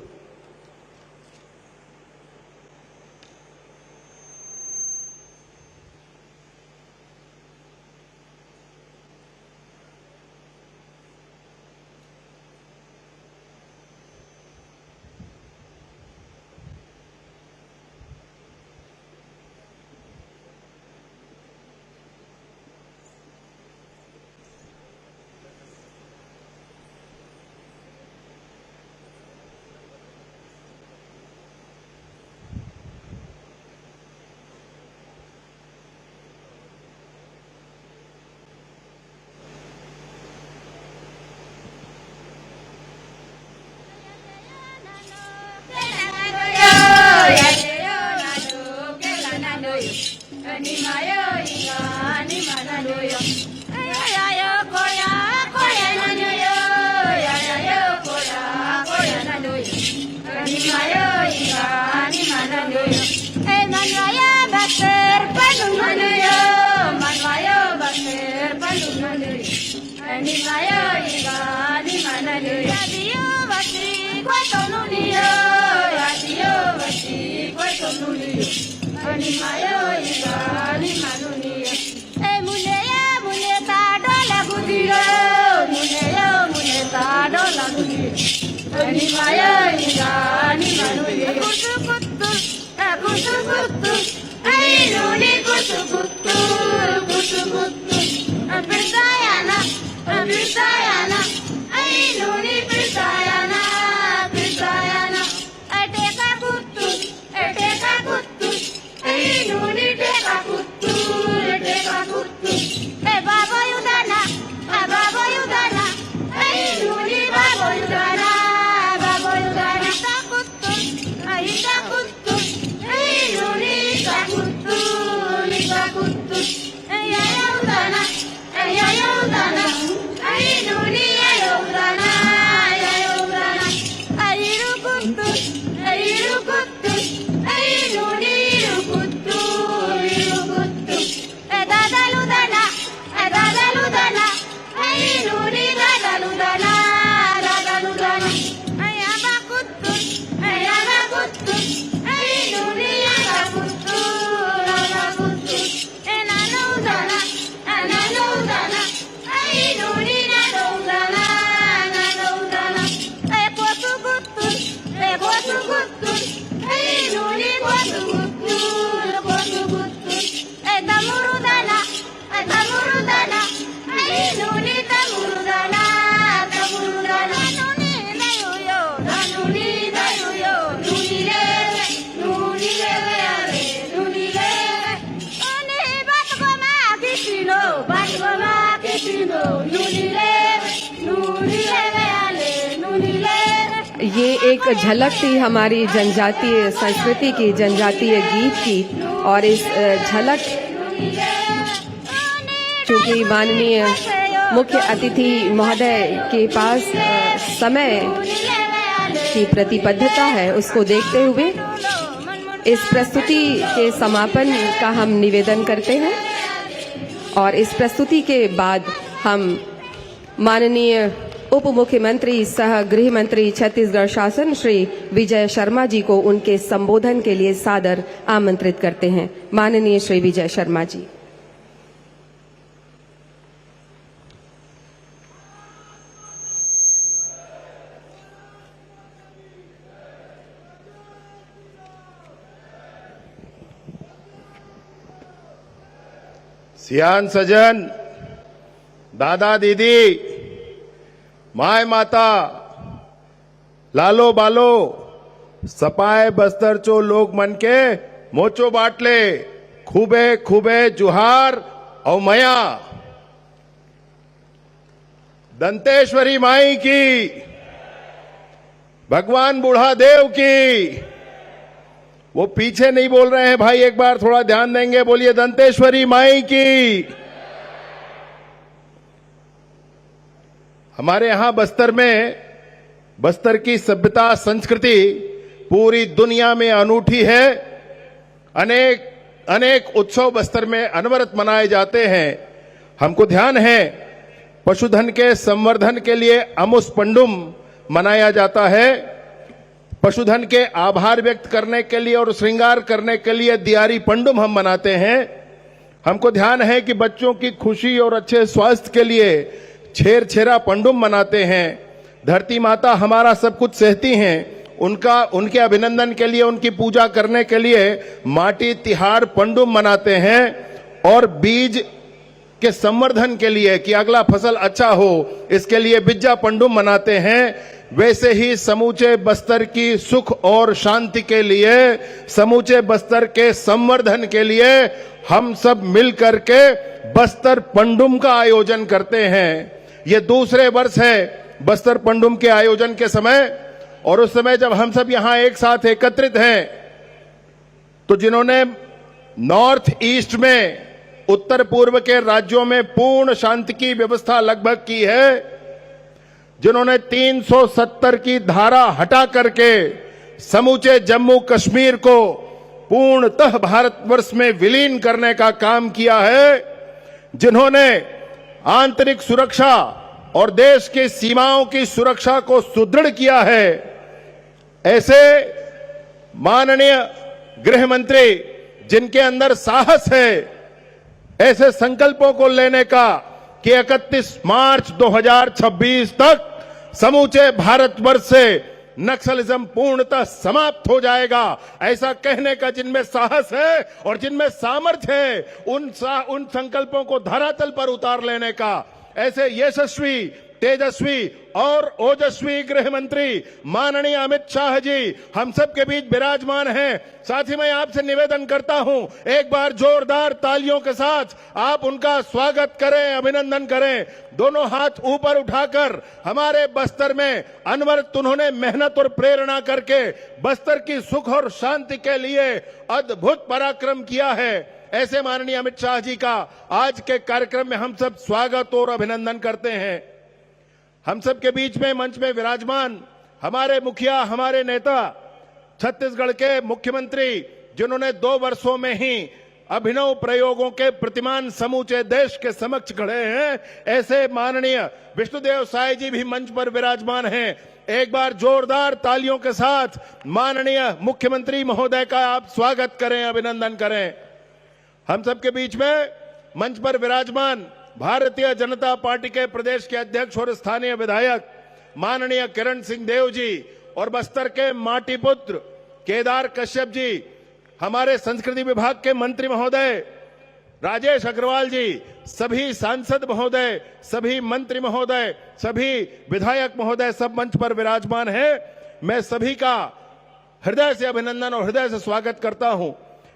ये एक झलक थी हमारी जनजातीय संस्कृति की, जनजातीय गीत की। और इस झलक, चूंकि माननीय मुख्य अतिथि महोदय के पास समय की प्रतिबद्धता है, उसको देखते हुए इस प्रस्तुति के समापन का हम निवेदन करते हैं। और इस प्रस्तुति के बाद हम माननीय उप मुख्यमंत्री सह गृह मंत्री छत्तीसगढ़ शासन श्री विजय शर्मा जी को उनके संबोधन के लिए सादर आमंत्रित करते हैं। माननीय श्री विजय शर्मा जी। सियान सजन, दादा दीदी, माय माता, लालो बालो, सपाए बस्तर चो लोग मन के मोचो बाटले, खूबे खूबे जुहार और मया। दंतेश्वरी माई की, भगवान बूढ़ा देव की। वो पीछे नहीं बोल रहे हैं भाई, एक बार थोड़ा ध्यान देंगे, बोलिए दंतेश्वरी माई की। हमारे यहां बस्तर में, बस्तर की सभ्यता संस्कृति पूरी दुनिया में अनूठी है। अनेक अनेक उत्सव बस्तर में अनवरत मनाए जाते हैं। हमको ध्यान है, पशुधन के संवर्धन के लिए अमुस पंडुम मनाया जाता है। पशुधन के आभार व्यक्त करने के लिए और श्रृंगार करने के लिए दियारी पंडुम हम मनाते हैं। हमको ध्यान है कि बच्चों की खुशी और अच्छे स्वास्थ्य के लिए छेरा पंडुम मनाते हैं। धरती माता हमारा सब कुछ सहती हैं, उनके अभिनंदन के लिए, उनकी पूजा करने के लिए माटी तिहार पंडुम मनाते हैं। और बीज के संवर्धन के लिए कि अगला फसल अच्छा हो, इसके लिए बिज्जा पंडुम मनाते हैं। वैसे ही समूचे बस्तर की सुख और शांति के लिए, समूचे बस्तर के संवर्धन के लिए हम सब मिलकर के बस्तर पंडुम का आयोजन करते हैं। ये दूसरे वर्ष है बस्तर पंडुम के आयोजन के समय। और उस समय जब हम सब यहां एक साथ एकत्रित हैं, तो जिन्होंने नॉर्थ ईस्ट में, उत्तर पूर्व के राज्यों में पूर्ण शांति की व्यवस्था लगभग की है, जिन्होंने 370 की धारा हटा करके समूचे जम्मू कश्मीर को पूर्णतः भारतवर्ष में विलीन करने का काम किया है, जिन्होंने आंतरिक सुरक्षा और देश की सीमाओं की सुरक्षा को सुदृढ़ किया है, ऐसे माननीय गृह मंत्री जिनके अंदर साहस है, ऐसे संकल्पों को लेने का कि 31 मार्च 2026 तक समूचे भारतवर्ष से नक्सलिज्म पूर्णतः समाप्त हो जाएगा, ऐसा कहने का जिनमें साहस है और जिनमें सामर्थ्य है, उन संकल्पों को धरातल पर उतार लेने का ऐसे यशस्वी, तेजस्वी और ओजस्वी गृह मंत्री माननीय अमित शाह जी हम सब के बीच विराजमान हैं। साथ ही मैं आपसे निवेदन करता हूं, एक बार जोरदार तालियों के साथ आप उनका स्वागत करें, अभिनंदन करें। दोनों हाथ ऊपर उठाकर हमारे बस्तर में अनवरत उन्होंने मेहनत और प्रेरणा करके बस्तर की सुख और शांति के लिए अद्भुत पराक्रम किया है। ऐसे माननीय अमित शाह जी का आज के कार्यक्रम में हम सब स्वागत और अभिनंदन करते हैं। हम सब के बीच में मंच में विराजमान हमारे मुखिया, हमारे नेता, छत्तीसगढ़ के मुख्यमंत्री जिन्होंने 2 वर्षों में ही अभिनव प्रयोगों के प्रतिमान समूचे देश के समक्ष खड़े हैं, ऐसे माननीय विष्णुदेव साय जी भी मंच पर विराजमान हैं। एक बार जोरदार तालियों के साथ माननीय मुख्यमंत्री महोदय का आप स्वागत करें, अभिनंदन करें। हम सबके बीच में मंच पर विराजमान भारतीय जनता पार्टी के प्रदेश के अध्यक्ष और स्थानीय विधायक माननीय किरण सिंह देव जी और बस्तर के माटी पुत्र केदार कश्यप जी, हमारे संस्कृति विभाग के मंत्री महोदय राजेश अग्रवाल जी, सभी सांसद महोदय, सभी मंत्री महोदय, सभी विधायक महोदय सब मंच पर विराजमान हैं। मैं सभी का हृदय से अभिनंदन और हृदय से स्वागत करता हूं।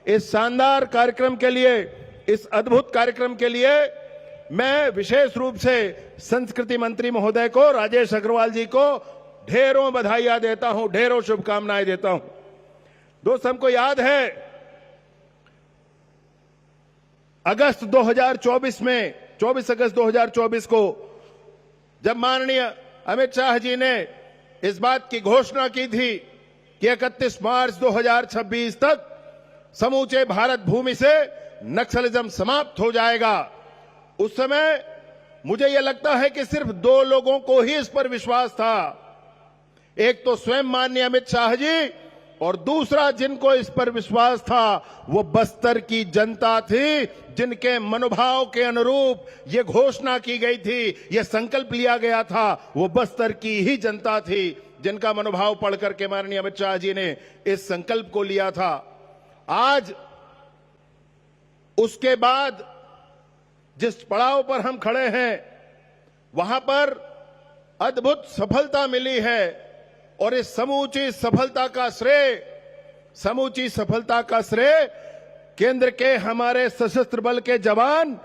इस शानदार कार्यक्रम के लिए, इस अद्भुत कार्यक्रम के लिए मैं विशेष रूप से संस्कृति मंत्री महोदय को, राजेश अग्रवाल जी को ढेरों बधाइयां देता हूं, ढेरों शुभकामनाएं देता हूं। दोस्त, हमको याद है अगस्त 2024 में 24 अगस्त 2024 को जब माननीय अमित शाह जी ने इस बात की घोषणा की थी कि 31 मार्च 2026 तक समूचे भारत भूमि से नक्सलिज्म समाप्त हो जाएगा, उस समय मुझे यह लगता है कि सिर्फ 2 लोगों को ही इस पर विश्वास था। एक तो स्वयं माननीय अमित शाह जी और दूसरा जिनको इस पर विश्वास था वो बस्तर की जनता थी, जिनके मनोभाव के अनुरूप ये घोषणा की गई थी, ये संकल्प लिया गया था, वो बस्तर की ही जनता थी, जिनका मनोभाव पढ़ करके माननीय अमित शाह जी ने इस संकल्प को लिया था। आज उसके बाद जिस पड़ाव पर हम खड़े हैं वहां पर अद्भुत सफलता मिली है और इस समूची सफलता का श्रेय केंद्र के हमारे सशस्त्र बल के जवान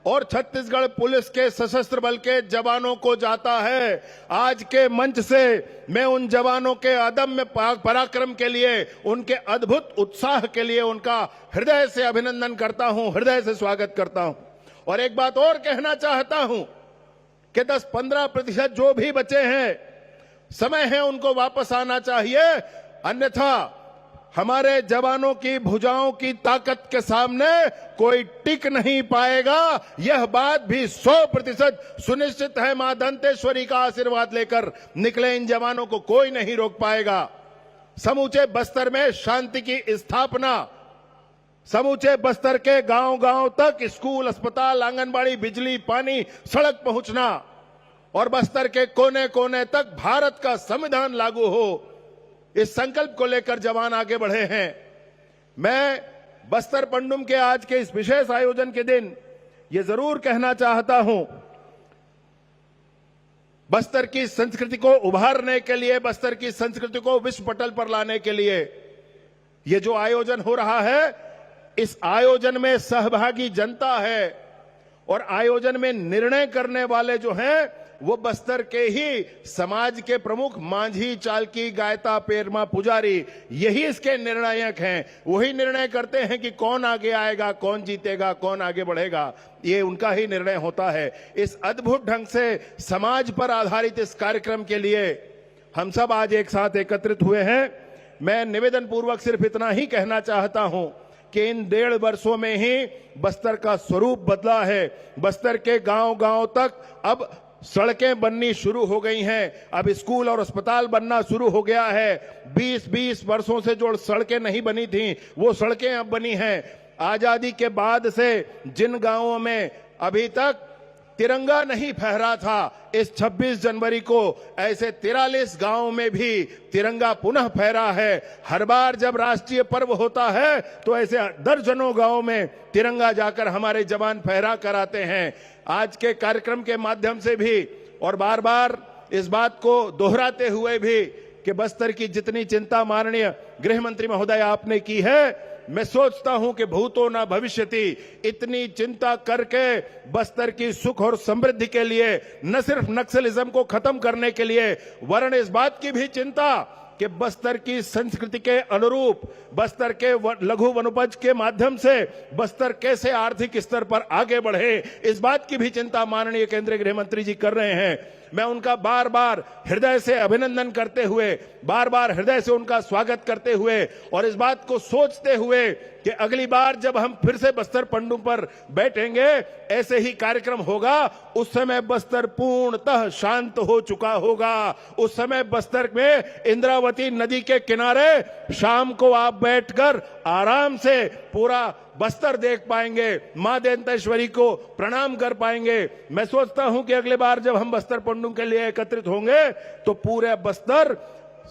और छत्तीसगढ़ पुलिस के सशस्त्र बल के जवानों को जाता है। आज के मंच से मैं उन जवानों के अदम्य पराक्रम के लिए, उनके अद्भुत उत्साह के लिए उनका हृदय से अभिनंदन करता हूं, हृदय से स्वागत करता हूं। और एक बात और कहना चाहता हूं कि 10-15% जो भी बचे हैं, समय है उनको वापस आना चाहिए, अन्यथा हमारे जवानों की भुजाओं की ताकत के सामने कोई टिक नहीं पाएगा। यह बात भी 100% सुनिश्चित है। मां दंतेश्वरी का आशीर्वाद लेकर निकले इन जवानों को कोई नहीं रोक पाएगा। समूचे बस्तर में शांति की स्थापना, समूचे बस्तर के गांव-गांव तक स्कूल, अस्पताल, आंगनबाड़ी, बिजली, पानी, सड़क पहुंचना और बस्तर के कोने-कोने तक भारत का संविधान लागू हो, इस संकल्प को लेकर जवान आगे बढ़े हैं। मैं बस्तर पंडुम के आज के इस विशेष आयोजन के दिन ये जरूर कहना चाहता हूं, बस्तर की संस्कृति को उभारने के लिए, बस्तर की संस्कृति को विश्व पटल पर लाने के लिए ये जो आयोजन हो रहा है, इस आयोजन में सहभागी जनता है और आयोजन में निर्णय करने वाले जो हैं वो बस्तर के ही समाज के प्रमुख मांझी, चालकी, गायता, पेरमा, पुजारी, यही इसके निर्णायक हैं। वही निर्णय करते हैं कि कौन आगे आएगा, कौन जीतेगा, कौन आगे बढ़ेगा, ये उनका ही निर्णय होता है। इस अद्भुत ढंग से समाज पर आधारित इस कार्यक्रम के लिए हम सब आज एक साथ एकत्रित हुए हैं। मैं निवेदन पूर्वक सिर्फ इतना ही कहना चाहता हूं कि इन 1.5 वर्षों में ही बस्तर का स्वरूप बदला है। बस्तर के गांव-गांव तक अब सड़कें बननी शुरू हो गई हैं, अब स्कूल और अस्पताल बनना शुरू हो गया है। 20-20 वर्षों से जो सड़कें नहीं बनी थीं, वो सड़कें अब बनी हैं। आजादी के बाद से जिन गांवों में अभी तक तिरंगा नहीं फहरा था, इस 26 जनवरी को ऐसे 43 गांवों में भी तिरंगा पुनः फहरा है। हर बार जब राष्ट्रीय पर्व होता है तो ऐसे दर्जनों गांवों में तिरंगा जाकर हमारे जवान फहरा कर आते हैं। आज के कार्यक्रम के माध्यम से भी और बार बार इस बात को दोहराते हुए भी कि बस्तर की जितनी चिंता माननीय गृह मंत्री महोदय आपने की है, मैं सोचता हूं कि भूतो न भविष्यति, इतनी चिंता करके बस्तर की सुख और समृद्धि के लिए, न सिर्फ नक्सलिज्म को खत्म करने के लिए, वरन इस बात की भी चिंता कि बस्तर की संस्कृति के अनुरूप बस्तर के लघु वनोपज के माध्यम से बस्तर कैसे आर्थिक स्तर पर आगे बढ़े, इस बात की भी चिंता माननीय केंद्रीय गृह मंत्री जी कर रहे हैं। मैं उनका बार बार हृदय से अभिनंदन करते हुए, बार बार हृदय से उनका स्वागत करते हुए और इस बात को सोचते हुए कि अगली बार जब हम फिर से बस्तर पंडुम पर बैठेंगे, ऐसे ही कार्यक्रम होगा, उस समय बस्तर पूर्णतः शांत हो चुका होगा। उस समय बस्तर में इंद्रावती नदी के किनारे शाम को आप बैठकर आराम से पूरा बस्तर देख पाएंगे, मां दंतेश्वरी को प्रणाम कर पाएंगे। मैं सोचता हूं कि अगली बार जब हम बस्तर पंडुम के लिए एकत्रित होंगे तो पूरे बस्तर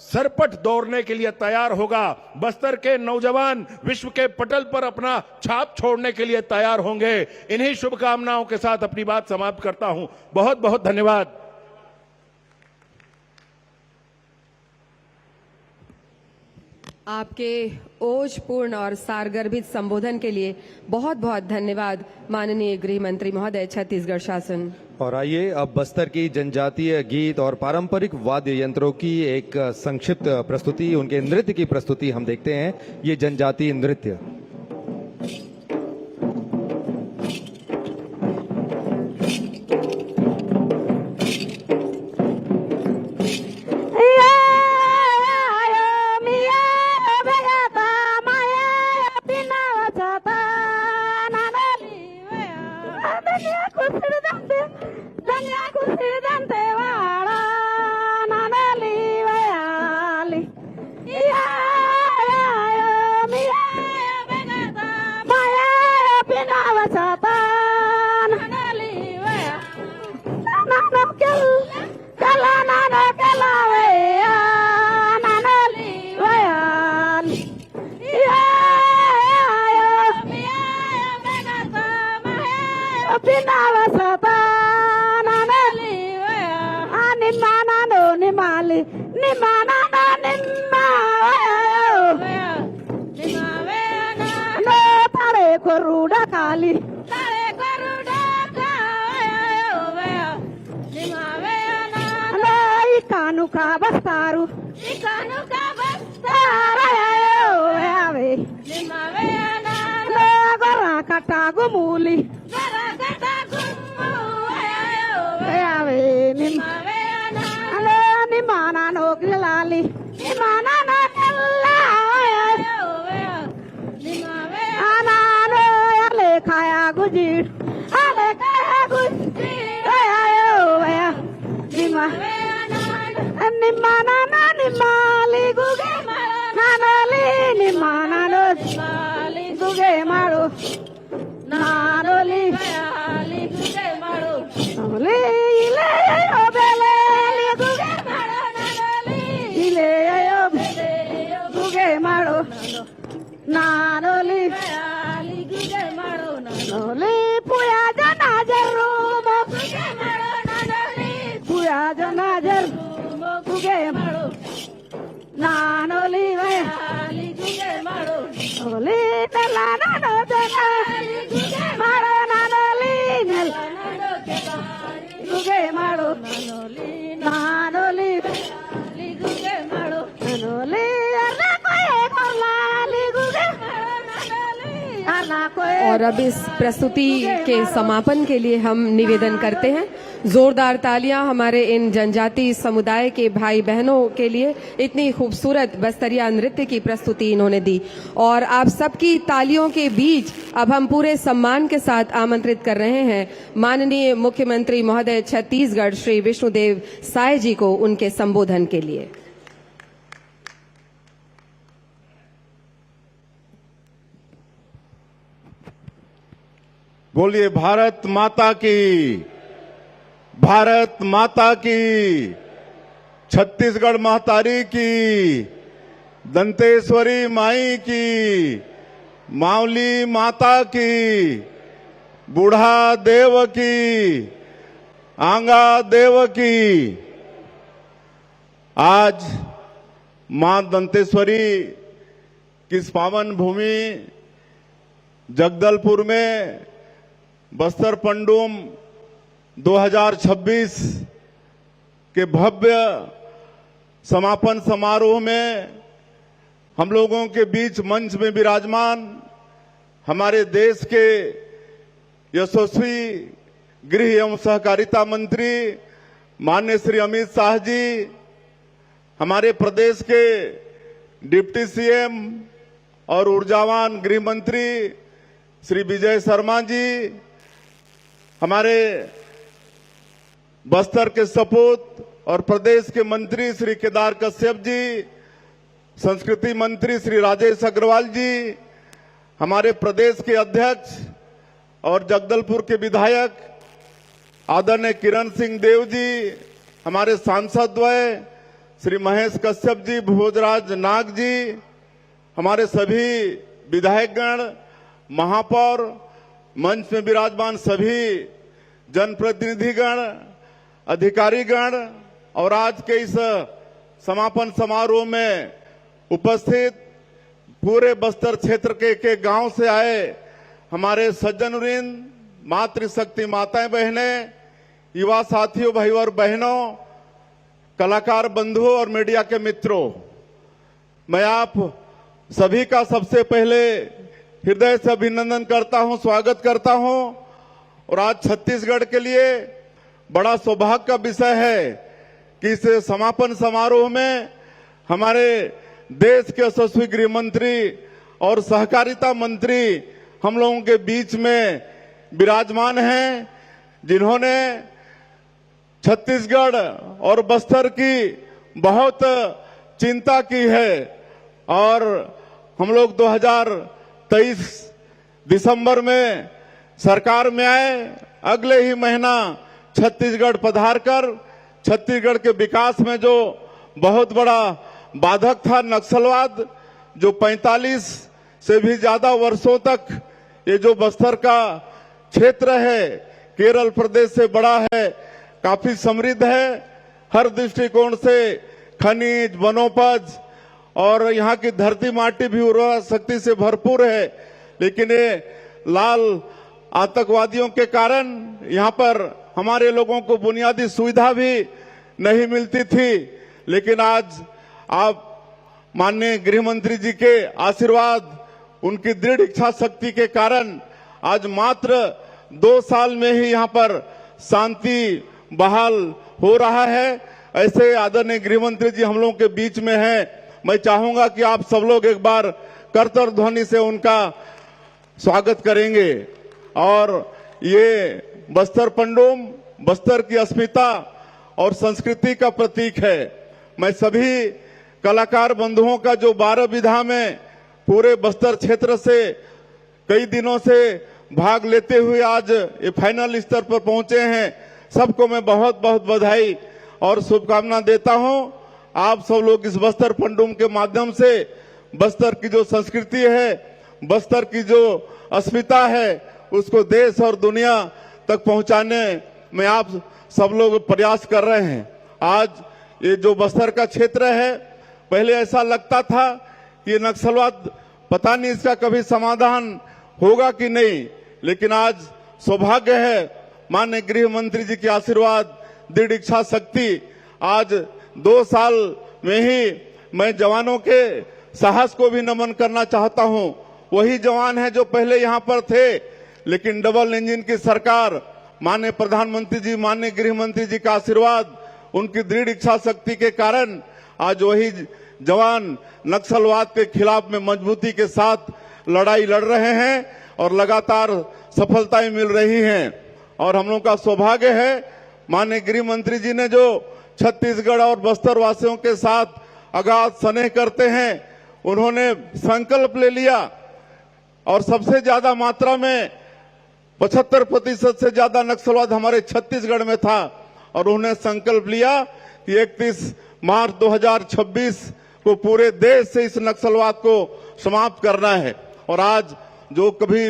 सरपट दौड़ने के लिए तैयार होगा। बस्तर के नौजवान विश्व के पटल पर अपना छाप छोड़ने के लिए तैयार होंगे। इन्हीं शुभकामनाओं के साथ अपनी बात समाप्त करता हूं। बहुत बहुत धन्यवाद। आपके ओजपूर्ण और सारगर्भित संबोधन के लिए बहुत बहुत धन्यवाद माननीय गृह मंत्री महोदय, छत्तीसगढ़ शासन। और आइए अब बस्तर की जनजातीय गीत और पारंपरिक वाद्य यंत्रों की एक संक्षिप्त प्रस्तुति, उनके नृत्य की प्रस्तुति हम देखते हैं। ये जनजातीय नृत्य और अब इस प्रस्तुति के समापन के लिए हम निवेदन करते हैं। जोरदार तालियां हमारे इन जनजातीय समुदाय के भाई बहनों के लिए। इतनी खूबसूरत बस्तरिया नृत्य की प्रस्तुति इन्होंने दी और आप सबकी तालियों के बीच अब हम पूरे सम्मान के साथ आमंत्रित कर रहे हैं माननीय मुख्यमंत्री महोदय छत्तीसगढ़ श्री विष्णुदेव साय जी को उनके संबोधन के लिए। बोलिए भारत माता की, भारत माता की, छत्तीसगढ़ महतारी की, दंतेश्वरी माई की, मावली माता की, बूढ़ा देव की, आंगा देव की। आज मां दंतेश्वरी की इस पावन भूमि जगदलपुर में बस्तर पंडुम 2026 के भव्य समापन समारोह में हम लोगों के बीच मंच में विराजमान हमारे देश के यशस्वी गृह एवं सहकारिता मंत्री माननीय श्री अमित शाह जी, हमारे प्रदेश के डिप्टी सीएम और ऊर्जावान गृह मंत्री श्री विजय शर्मा जी, हमारे बस्तर के सपूत और प्रदेश के मंत्री श्री केदार कश्यप जी, संस्कृति मंत्री श्री राजेश अग्रवाल जी, हमारे प्रदेश के अध्यक्ष और जगदलपुर के विधायक आदरणीय किरण सिंह देव जी, हमारे सांसद द्वय श्री महेश कश्यप जी, भोजराज नाग जी, हमारे सभी विधायकगण, महापौर, मंच में विराजमान सभी जनप्रतिनिधिगण, अधिकारीगण और आज के इस समापन समारोह में उपस्थित पूरे बस्तर क्षेत्र के गांव से आए हमारे सज्जनवृंद, मातृशक्ति माताएं बहनें, युवा साथियों, भाई और बहनों, कलाकार बंधुओं और मीडिया के मित्रों, मैं आप सभी का सबसे पहले हृदय से अभिनंदन करता हूं, स्वागत करता हूं। और आज छत्तीसगढ़ के लिए बड़ा सौभाग्य का विषय है कि इस समापन समारोह में हमारे देश के यशस्वी गृह मंत्री और सहकारिता मंत्री हम लोगों के बीच में विराजमान हैं, जिन्होंने छत्तीसगढ़ और बस्तर की बहुत चिंता की है। और हम लोग 2023 दिसंबर में सरकार में आए, अगले ही महीना छत्तीसगढ़ पधार कर छत्तीसगढ़ के विकास में जो बहुत बड़ा बाधक था नक्सलवाद, जो 45 से भी ज्यादा वर्षों तक ये जो बस्तर का क्षेत्र है केरल प्रदेश से बड़ा है, काफी समृद्ध है, हर दृष्टिकोण से खनिज, वनोपज और यहाँ की धरती माटी भी उर्वरा शक्ति से भरपूर है। लेकिन ये लाल आतंकवादियों के कारण यहाँ पर हमारे लोगों को बुनियादी सुविधा भी नहीं मिलती थी। लेकिन आज आप माननीय गृह मंत्री जी के आशीर्वाद, उनकी दृढ़ इच्छा शक्ति के कारण आज मात्र 2 साल में ही यहाँ पर शांति बहाल हो रहा है। ऐसे आदरणीय गृह मंत्री जी हम लोगों के बीच में हैं। मैं चाहूंगा कि आप सब लोग एक बार करताल ध्वनि से उनका स्वागत करेंगे। और ये बस्तर पंडुम बस्तर की अस्मिता और संस्कृति का प्रतीक है। मैं सभी कलाकार बंधुओं का जो 12 विधा में पूरे बस्तर क्षेत्र से कई दिनों से भाग लेते हुए आज ये फाइनल स्तर पर पहुंचे हैं, सबको मैं बहुत बहुत बधाई और शुभकामना देता हूं। आप सब लोग इस बस्तर पंडुम के माध्यम से बस्तर की जो संस्कृति है, बस्तर की जो अस्मिता है, उसको देश और दुनिया तक पहुंचाने में आप सब लोग प्रयास कर रहे हैं। आज ये जो बस्तर का क्षेत्र है, पहले ऐसा लगता था कि नक्सलवाद पता नहीं इसका कभी समाधान होगा कि नहीं, लेकिन आज सौभाग्य है माननीय गृह मंत्री जी के आशीर्वाद, दृढ़ इच्छा शक्ति, आज 2 साल में ही मैं जवानों के साहस को भी नमन करना चाहता हूं। वही जवान हैं जो पहले यहां पर थे, लेकिन डबल इंजन की सरकार, माननीय प्रधानमंत्री जी, माननीय गृह मंत्री जी का आशीर्वाद, उनकी दृढ़ इच्छा शक्ति के कारण आज वही जवान नक्सलवाद के खिलाफ में मजबूती के साथ लड़ाई लड़ रहे हैं और लगातार सफलताएं मिल रही हैं। और हम लोग का सौभाग्य है, माननीय गृह मंत्री जी ने जो छत्तीसगढ़ और बस्तर वासियों के साथ अगाध स्नेह करते हैं, उन्होंने संकल्प ले लिया और सबसे ज्यादा मात्रा में 75% से ज्यादा नक्सलवाद हमारे छत्तीसगढ़ में था और उन्होंने संकल्प लिया कि 31 मार्च 2026 को पूरे देश से इस नक्सलवाद को समाप्त करना है। और आज जो कभी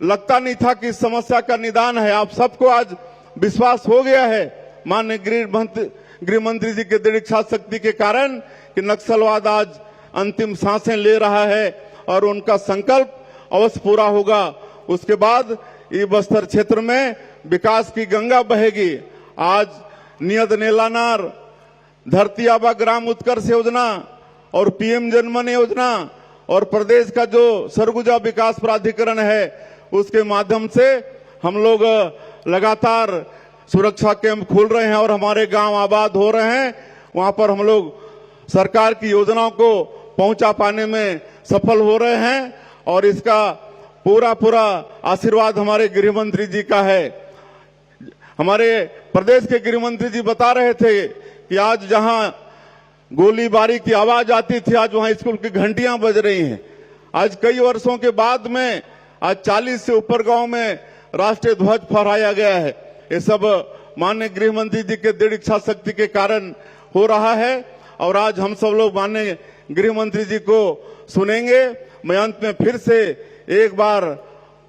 लगता नहीं था कि इस समस्या का निदान है, आप सबको आज विश्वास हो गया है माननीय गृह मंत्री जी के दृढ़ इच्छा शक्ति के कारण कि नक्सलवाद आज अंतिम सांसें ले रहा है और उनका संकल्प अवश्य पूरा होगा। उसके बाद ये बस्तर क्षेत्र में विकास की गंगा बहेगी। आज नियत नेलानार, धरती आबा ग्राम उत्कर्ष योजना और पीएम जनमन योजना और प्रदेश का जो सरगुजा विकास प्राधिकरण है, उसके माध्यम से हम लोग लगातार सुरक्षा कैंप खोल रहे हैं और हमारे गांव आबाद हो रहे हैं। वहां पर हम लोग सरकार की योजनाओं को पहुंचा पाने में सफल हो रहे हैं और इसका पूरा आशीर्वाद हमारे गृह मंत्री जी का है। हमारे प्रदेश के गृह मंत्री जी बता रहे थे कि आज जहां गोलीबारी की आवाज आती थी, आज वहां स्कूल की घंटियां बज रही हैं। आज कई वर्षों के बाद में आज 40 से ऊपर गांव में राष्ट्रीय ध्वज फहराया गया है। ये सब माननीय गृह मंत्री जी के दृढ़ इच्छा शक्ति के कारण हो रहा है और आज हम सब लोग माननीय गृह मंत्री जी को सुनेंगे। मैं अंत में फिर से एक बार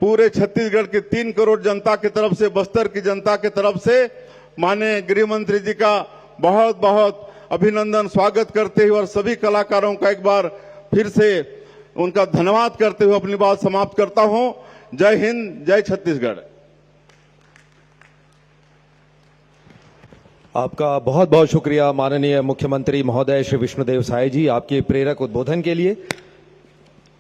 पूरे छत्तीसगढ़ की 3 करोड़ जनता की तरफ से, बस्तर की जनता की तरफ से माननीय गृह मंत्री जी का बहुत बहुत अभिनंदन, स्वागत करते हुए और सभी कलाकारों का एक बार फिर से उनका धन्यवाद करते हुए अपनी बात समाप्त करता हूं। जय हिंद, जय छत्तीसगढ़। आपका बहुत बहुत शुक्रिया माननीय मुख्यमंत्री महोदय श्री विष्णुदेव साय जी, आपके प्रेरक उद्बोधन के लिए।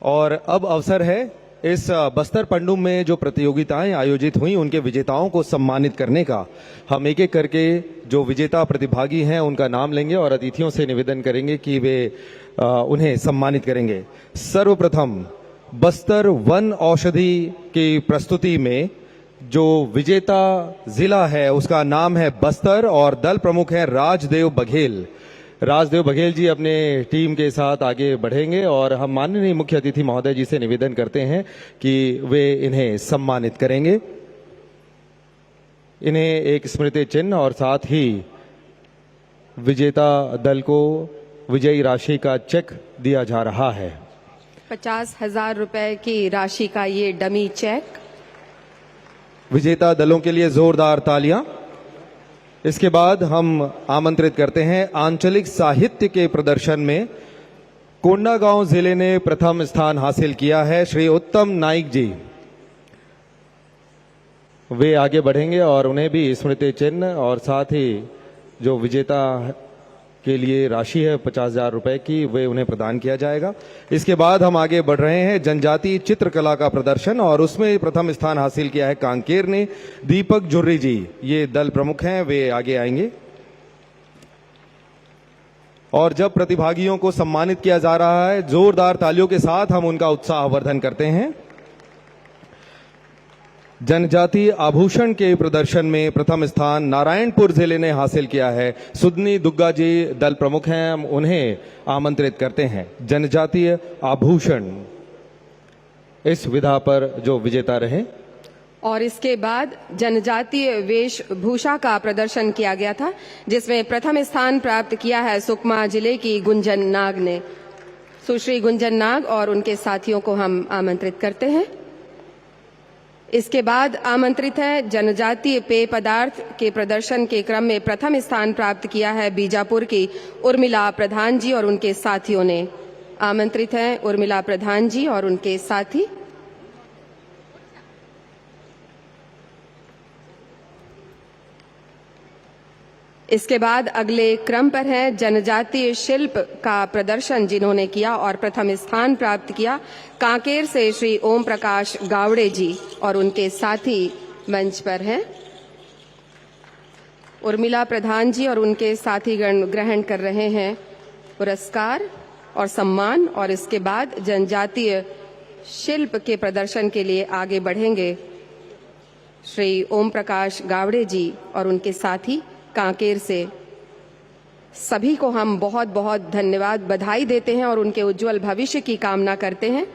और अब अवसर है इस बस्तर पंडुम में जो प्रतियोगिताएं आयोजित हुई उनके विजेताओं को सम्मानित करने का। हम एक एक करके जो विजेता प्रतिभागी हैं उनका नाम लेंगे और अतिथियों से निवेदन करेंगे कि वे उन्हें सम्मानित करेंगे। सर्वप्रथम बस्तर वन औषधि की प्रस्तुति में जो विजेता जिला है उसका नाम है बस्तर और दल प्रमुख है राजदेव बघेल। राजदेव बघेल जी अपने टीम के साथ आगे बढ़ेंगे और हम माननीय मुख्य अतिथि महोदय जी से निवेदन करते हैं कि वे इन्हें सम्मानित करेंगे। इन्हें एक स्मृति चिन्ह और साथ ही विजेता दल को विजयी राशि का चेक दिया जा रहा है। 50,000 रुपए की राशि का ये डमी चेक। विजेता दलों के लिए जोरदार तालियां। इसके बाद हम आमंत्रित करते हैं आंचलिक साहित्य के प्रदर्शन में कोंडागांव जिले ने प्रथम स्थान हासिल किया है। श्री उत्तम नाइक जी वे आगे बढ़ेंगे और उन्हें भी स्मृति चिन्ह और साथ ही जो विजेता के लिए राशि है 50,000 रुपए की, वे उन्हें प्रदान किया जाएगा। इसके बाद हम आगे बढ़ रहे हैं जनजातीय चित्रकला का प्रदर्शन और उसमें प्रथम स्थान हासिल किया है कांकेर ने। दीपक जुर्री जी ये दल प्रमुख हैं, वे आगे आएंगे। और जब प्रतिभागियों को सम्मानित किया जा रहा है, जोरदार तालियों के साथ हम उनका उत्साहवर्धन करते हैं। जनजातीय आभूषण के प्रदर्शन में प्रथम स्थान नारायणपुर जिले ने हासिल किया है। सुदनी दुग्गा जी दल प्रमुख हैं, हम उन्हें आमंत्रित करते हैं। जनजातीय आभूषण इस विधा पर जो विजेता रहे। और इसके बाद जनजातीय वेशभूषा का प्रदर्शन किया गया था जिसमें प्रथम स्थान प्राप्त किया है सुकमा जिले की गुंजन नाग ने। सुश्री गुंजन नाग और उनके साथियों को हम आमंत्रित करते हैं। इसके बाद आमंत्रित है जनजातीय पेय पदार्थ के प्रदर्शन के क्रम में प्रथम स्थान प्राप्त किया है बीजापुर की उर्मिला प्रधान जी और उनके साथियों ने। आमंत्रित हैं उर्मिला प्रधान जी और उनके साथी। इसके बाद अगले क्रम पर है जनजातीय शिल्प का प्रदर्शन जिन्होंने किया और प्रथम स्थान प्राप्त किया। कांकेर से श्री ओम प्रकाश गावड़े जी और उनके साथी मंच पर हैं। उर्मिला प्रधान जी और उनके साथीगण ग्रहण कर रहे हैं पुरस्कार और सम्मान, और इसके बाद जनजातीय शिल्प के प्रदर्शन के लिए आगे बढ़ेंगे श्री ओम प्रकाश गावड़े जी और उनके साथी कांकेर से। सभी को हम बहुत बहुत धन्यवाद, बधाई देते हैं और उनके उज्जवल भविष्य की कामना करते हैं।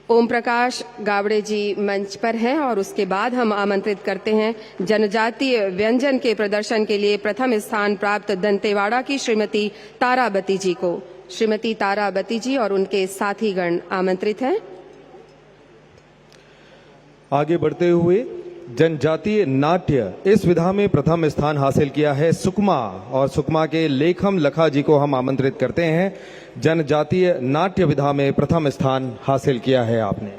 ओम प्रकाश गावड़े जी मंच पर हैं और उसके बाद हम आमंत्रित करते हैं जनजातीय व्यंजन के प्रदर्शन के लिए प्रथम स्थान प्राप्त दंतेवाड़ा की श्रीमती ताराबती जी को। श्रीमती ताराबती जी और उनके साथीगण आमंत्रित हैं। आगे बढ़ते हुए जनजातीय नाट्य इस विधा में प्रथम स्थान हासिल किया है सुकमा, और सुकमा के लेखम लखा जी को हम आमंत्रित करते हैं। जनजातीय नाट्य विधा में प्रथम स्थान हासिल किया है आपने।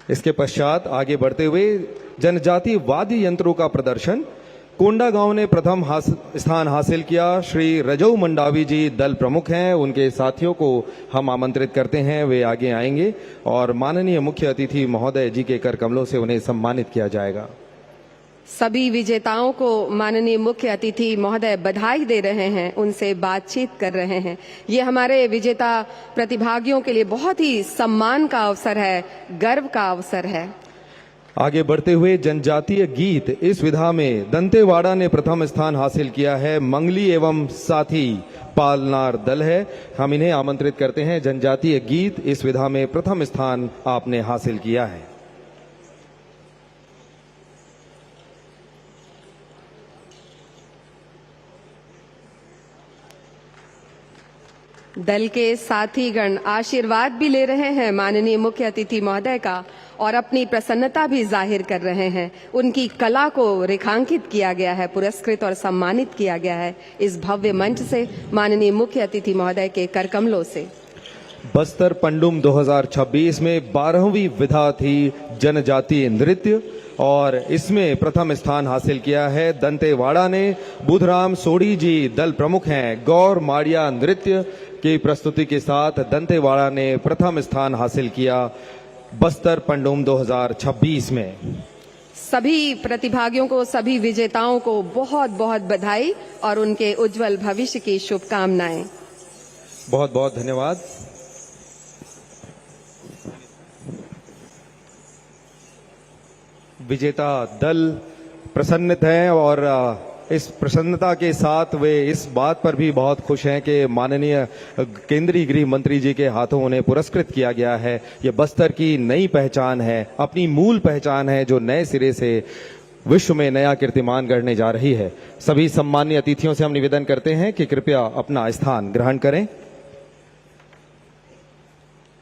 इसके पश्चात आगे बढ़ते हुए जनजातीय वाद्य यंत्रों का प्रदर्शन कोंडा गांव ने प्रथम स्थान हासिल किया। श्री रजऊ मंडावी जी दल प्रमुख हैं, उनके साथियों को हम आमंत्रित करते हैं, वे आगे आएंगे और माननीय मुख्य अतिथि महोदय जी के कर कमलों से उन्हें सम्मानित किया जाएगा। सभी विजेताओं को माननीय मुख्य अतिथि महोदय बधाई दे रहे हैं, उनसे बातचीत कर रहे हैं। ये हमारे विजेता प्रतिभागियों के लिए बहुत ही सम्मान का अवसर है, गर्व का अवसर है। आगे बढ़ते हुए जनजातीय गीत इस विधा में दंतेवाड़ा ने प्रथम स्थान हासिल किया है। मंगली एवं साथी पालनार दल है, हम इन्हें आमंत्रित करते हैं। जनजातीय गीत इस विधा में प्रथम स्थान आपने हासिल किया है। दल के साथीगण आशीर्वाद भी ले रहे हैं माननीय मुख्य अतिथि महोदय का और अपनी प्रसन्नता भी जाहिर कर रहे हैं। उनकी कला को रेखांकित किया गया है, पुरस्कृत और सम्मानित किया गया है इस भव्य मंच से माननीय मुख्य अतिथि महोदय के करकमलों से। बस्तर पंडुम 2026 में 12वीं विधा थी जनजातीय नृत्य और इसमें प्रथम स्थान हासिल किया है दंतेवाड़ा ने। बुधराम सोढ़ी जी दल प्रमुख हैं। गौर माड़िया नृत्य की प्रस्तुति के साथ दंतेवाड़ा ने प्रथम स्थान हासिल किया बस्तर पंडुम 2026 में। सभी प्रतिभागियों को, सभी विजेताओं को बहुत बहुत बधाई और उनके उज्जवल भविष्य की शुभकामनाएं। बहुत बहुत धन्यवाद। विजेता दल प्रसन्नित हैं और इस प्रसन्नता के साथ वे इस बात पर भी बहुत खुश हैं कि माननीय केंद्रीय गृह मंत्री जी के हाथों उन्हें पुरस्कृत किया गया है। ये बस्तर की नई पहचान है, अपनी मूल पहचान है जो नए सिरे से विश्व में नया कीर्तिमान गढ़ने जा रही है। सभी सम्मानीय अतिथियों से हम निवेदन करते हैं कि कृपया अपना स्थान ग्रहण करें।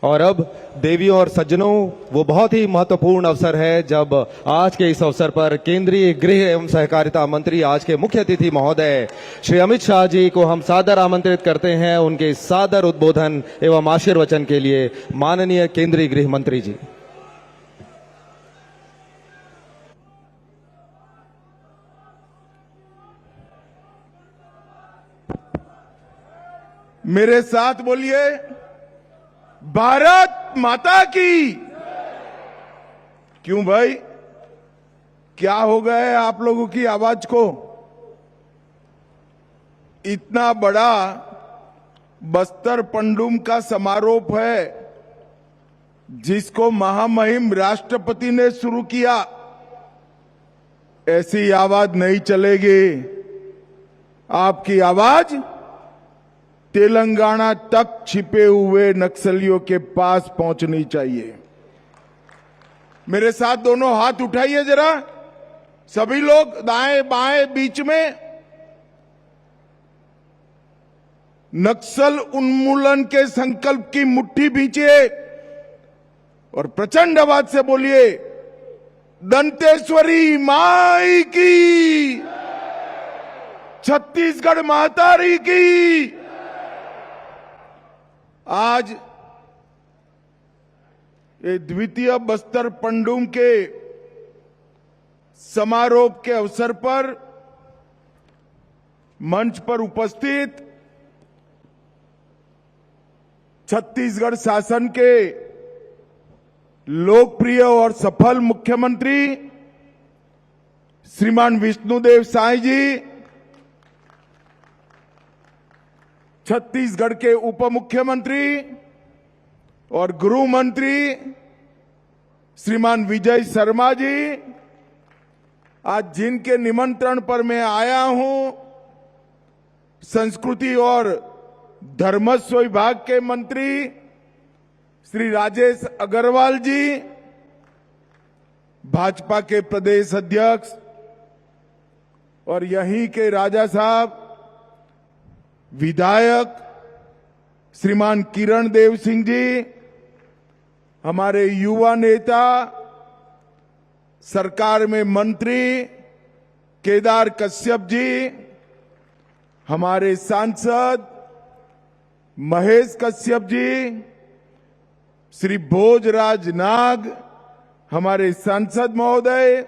और अब देवियों और सज्जनों, वो बहुत ही महत्वपूर्ण अवसर है जब आज के इस अवसर पर केंद्रीय गृह एवं सहकारिता मंत्री, आज के मुख्य अतिथि महोदय श्री अमित शाह जी को हम सादर आमंत्रित करते हैं उनके सादर उद्बोधन एवं आशीर्वचन के लिए। माननीय केंद्रीय गृह मंत्री जी। मेरे साथ बोलिए, भारत माता की। क्यों भाई, क्या हो गया है आप लोगों की आवाज को? इतना बड़ा बस्तर पंडुम का समारोह है जिसको महामहिम राष्ट्रपति ने शुरू किया। ऐसी आवाज नहीं चलेगी। आपकी आवाज तेलंगाना तक छिपे हुए नक्सलियों के पास पहुंचनी चाहिए। मेरे साथ दोनों हाथ उठाइए जरा, सभी लोग दाएं बाएं बीच में। नक्सल उन्मूलन के संकल्प की मुट्ठी भींचिए और प्रचंड आवाज से बोलिए, दंतेश्वरी माई की, छत्तीसगढ़ महतारी की। आज ये द्वितीय बस्तर पंडुम के समारोह के अवसर पर मंच पर उपस्थित छत्तीसगढ़ शासन के लोकप्रिय और सफल मुख्यमंत्री श्रीमान विष्णुदेव साय जी, छत्तीसगढ़ के उप मुख्यमंत्री और गृह मंत्री श्रीमान विजय शर्मा जी, आज जिनके निमंत्रण पर मैं आया हूं, संस्कृति और धर्मस्व विभाग के मंत्री श्री राजेश अग्रवाल जी, भाजपा के प्रदेश अध्यक्ष और यहीं के राजा साहब विधायक श्रीमान किरण देव सिंह जी, हमारे युवा नेता सरकार में मंत्री केदार कश्यप जी, हमारे सांसद महेश कश्यप जी, श्री भोजराज नाग, हमारे सांसद महोदय,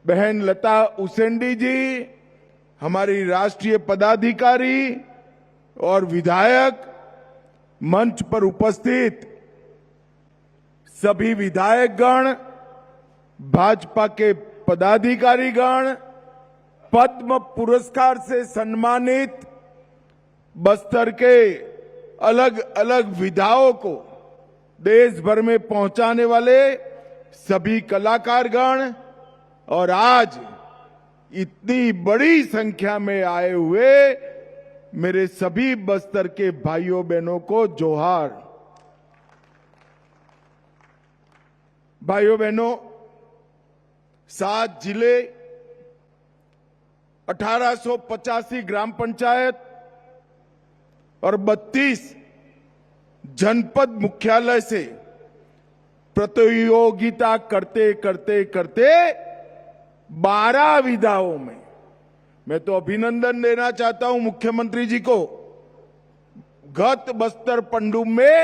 बहन लता उसेंडी जी, हमारी राष्ट्रीय पदाधिकारी और विधायक, मंच पर उपस्थित सभी विधायकगण, भाजपा के पदाधिकारीगण, पद्म पुरस्कार से सम्मानित बस्तर के अलग अलग विधाओं को देश भर में पहुंचाने वाले सभी कलाकारगण और आज इतनी बड़ी संख्या में आए हुए मेरे सभी बस्तर के भाइयों बहनों को जोहार। भाइयों बहनों, 7 जिले, 1885 ग्राम पंचायत और 32 जनपद मुख्यालय से प्रतियोगिता करते करते करते 12 विधाओं में, मैं तो अभिनंदन देना चाहता हूं मुख्यमंत्री जी को। गत बस्तर पंडुम में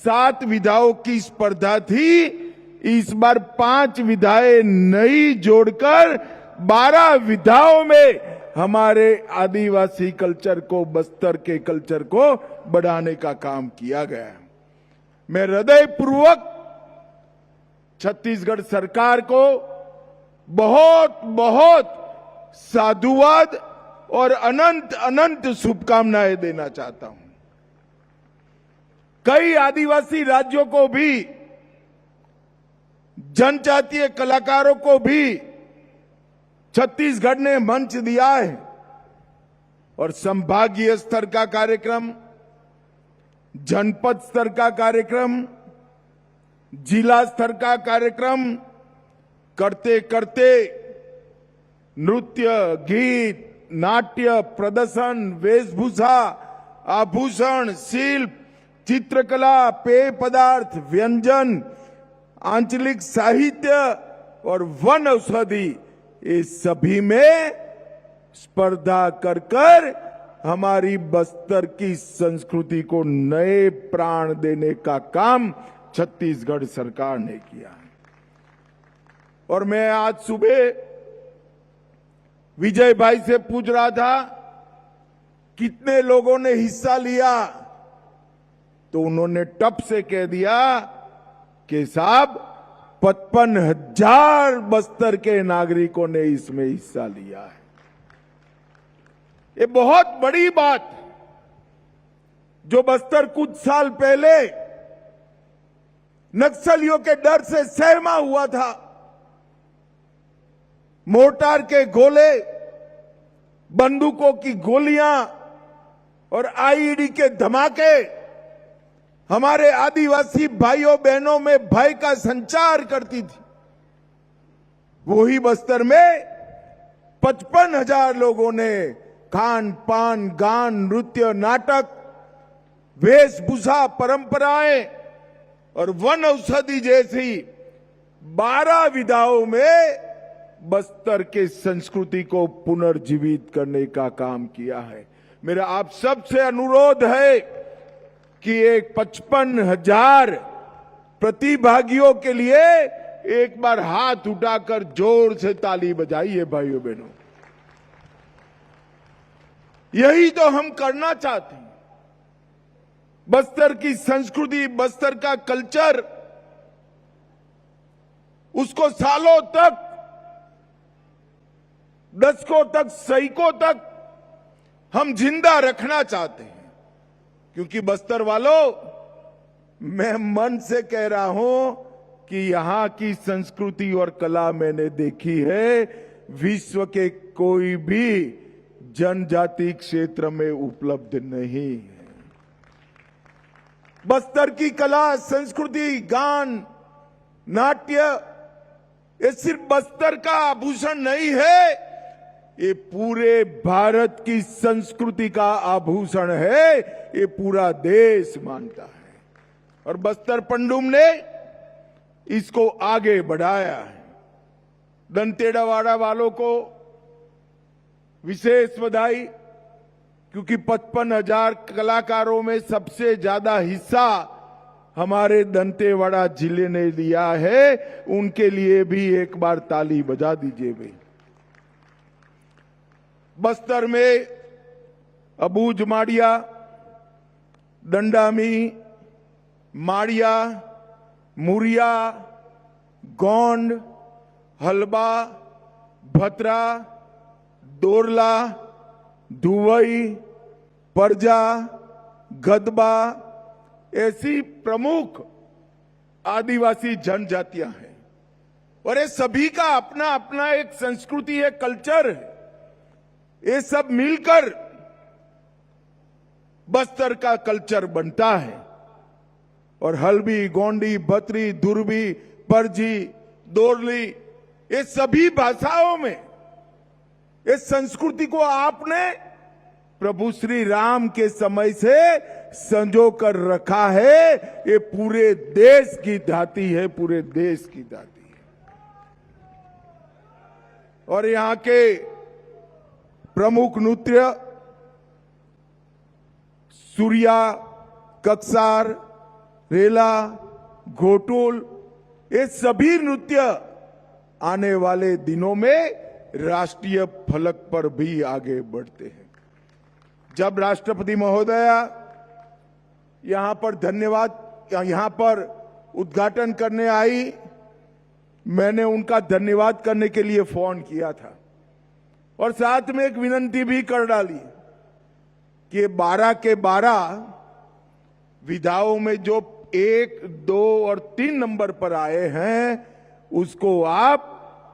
7 विधाओं की स्पर्धा थी, इस बार 5 विधाएं नई जोड़कर 12 विधाओं में हमारे आदिवासी कल्चर को, बस्तर के कल्चर को बढ़ाने का काम किया गया है। मैं हृदयपूर्वक छत्तीसगढ़ सरकार को बहुत बहुत साधुवाद और अनंत अनंत शुभकामनाएं देना चाहता हूं। कई आदिवासी राज्यों को भी, जनजातीय कलाकारों को भी छत्तीसगढ़ ने मंच दिया है और संभागीय स्तर का कार्यक्रम, जनपद स्तर का कार्यक्रम, जिला स्तर का कार्यक्रम करते करते नृत्य, गीत, नाट्य, प्रदर्शन, वेशभूषा, आभूषण, शिल्प, चित्रकला, पेय पदार्थ, व्यंजन, आंचलिक साहित्य और वन औषधि, इस सभी में स्पर्धा कर कर हमारी बस्तर की संस्कृति को नए प्राण देने का काम छत्तीसगढ़ सरकार ने किया है। और मैं आज सुबह विजय भाई से पूछ रहा था कितने लोगों ने हिस्सा लिया, तो उन्होंने टप से कह दिया कि साहब 55,000 बस्तर के नागरिकों ने इसमें हिस्सा लिया है। ये बहुत बड़ी बात, जो बस्तर कुछ साल पहले नक्सलियों के डर से सहमा हुआ था, मोर्टार के गोले, बंदूकों की गोलियां और आईईडी के धमाके हमारे आदिवासी भाइयों बहनों में भय का संचार करती थी। वही बस्तर में 55,000 लोगों ने खान पान, गान, नृत्य, नाटक, वेशभूषा, परंपराएं और वन औषधि जैसी 12 विधाओं में बस्तर के संस्कृति को पुनर्जीवित करने का काम किया है। मेरा आप सबसे अनुरोध है कि एक 55,000 प्रतिभागियों के लिए एक बार हाथ उठाकर जोर से ताली बजाइए भाइयों बहनों। यही तो हम करना चाहते हैं। बस्तर की संस्कृति, बस्तर का कल्चर, उसको सालों तक, दशकों तक, सैकों तक हम जिंदा रखना चाहते हैं। क्योंकि बस्तर वालों, मैं मन से कह रहा हूं कि यहां की संस्कृति और कला मैंने देखी है, विश्व के कोई भी जनजाति क्षेत्र में उपलब्ध नहीं है। बस्तर की कला, संस्कृति, गान, नाट्य, ये सिर्फ बस्तर का आभूषण नहीं है, ये पूरे भारत की संस्कृति का आभूषण है। ये पूरा देश मानता है और बस्तर पंडुम ने इसको आगे बढ़ाया है। दंतेवाड़ा वालों को विशेष बधाई, क्योंकि 55,000 कलाकारों में सबसे ज्यादा हिस्सा हमारे दंतेवाड़ा जिले ने लिया है। उनके लिए भी एक बार ताली बजा दीजिए भाई। बस्तर में अबूझ माड़िया, दंडामी, माड़िया, मुरिया, गोंड, हलबा, भतरा, दोरला, धुवई, परजा, गदबा ऐसी प्रमुख आदिवासी जनजातियां हैं और ये सभी का अपना अपना एक संस्कृति है, कल्चर है। ये सब मिलकर बस्तर का कल्चर बनता है और हल्बी, गोंडी, भतरी, दुर्बी, परजी, दोरली, ये सभी भाषाओं में इस संस्कृति को आपने प्रभु श्री राम के समय से संजो कर रखा है। ये पूरे देश की धाती है, पूरे देश की धाती है। और यहां के प्रमुख नृत्य सूर्या, कक्सार, रेला, घोटुल, ये सभी नृत्य आने वाले दिनों में राष्ट्रीय फलक पर भी आगे बढ़ते हैं। जब राष्ट्रपति महोदया यहां पर उद्घाटन करने आई, मैंने उनका धन्यवाद करने के लिए फोन किया था और साथ में एक विनती भी कर डाली कि 12 के 12 विधाओं में जो 1, 2 और 3 नंबर पर आए हैं, उसको आप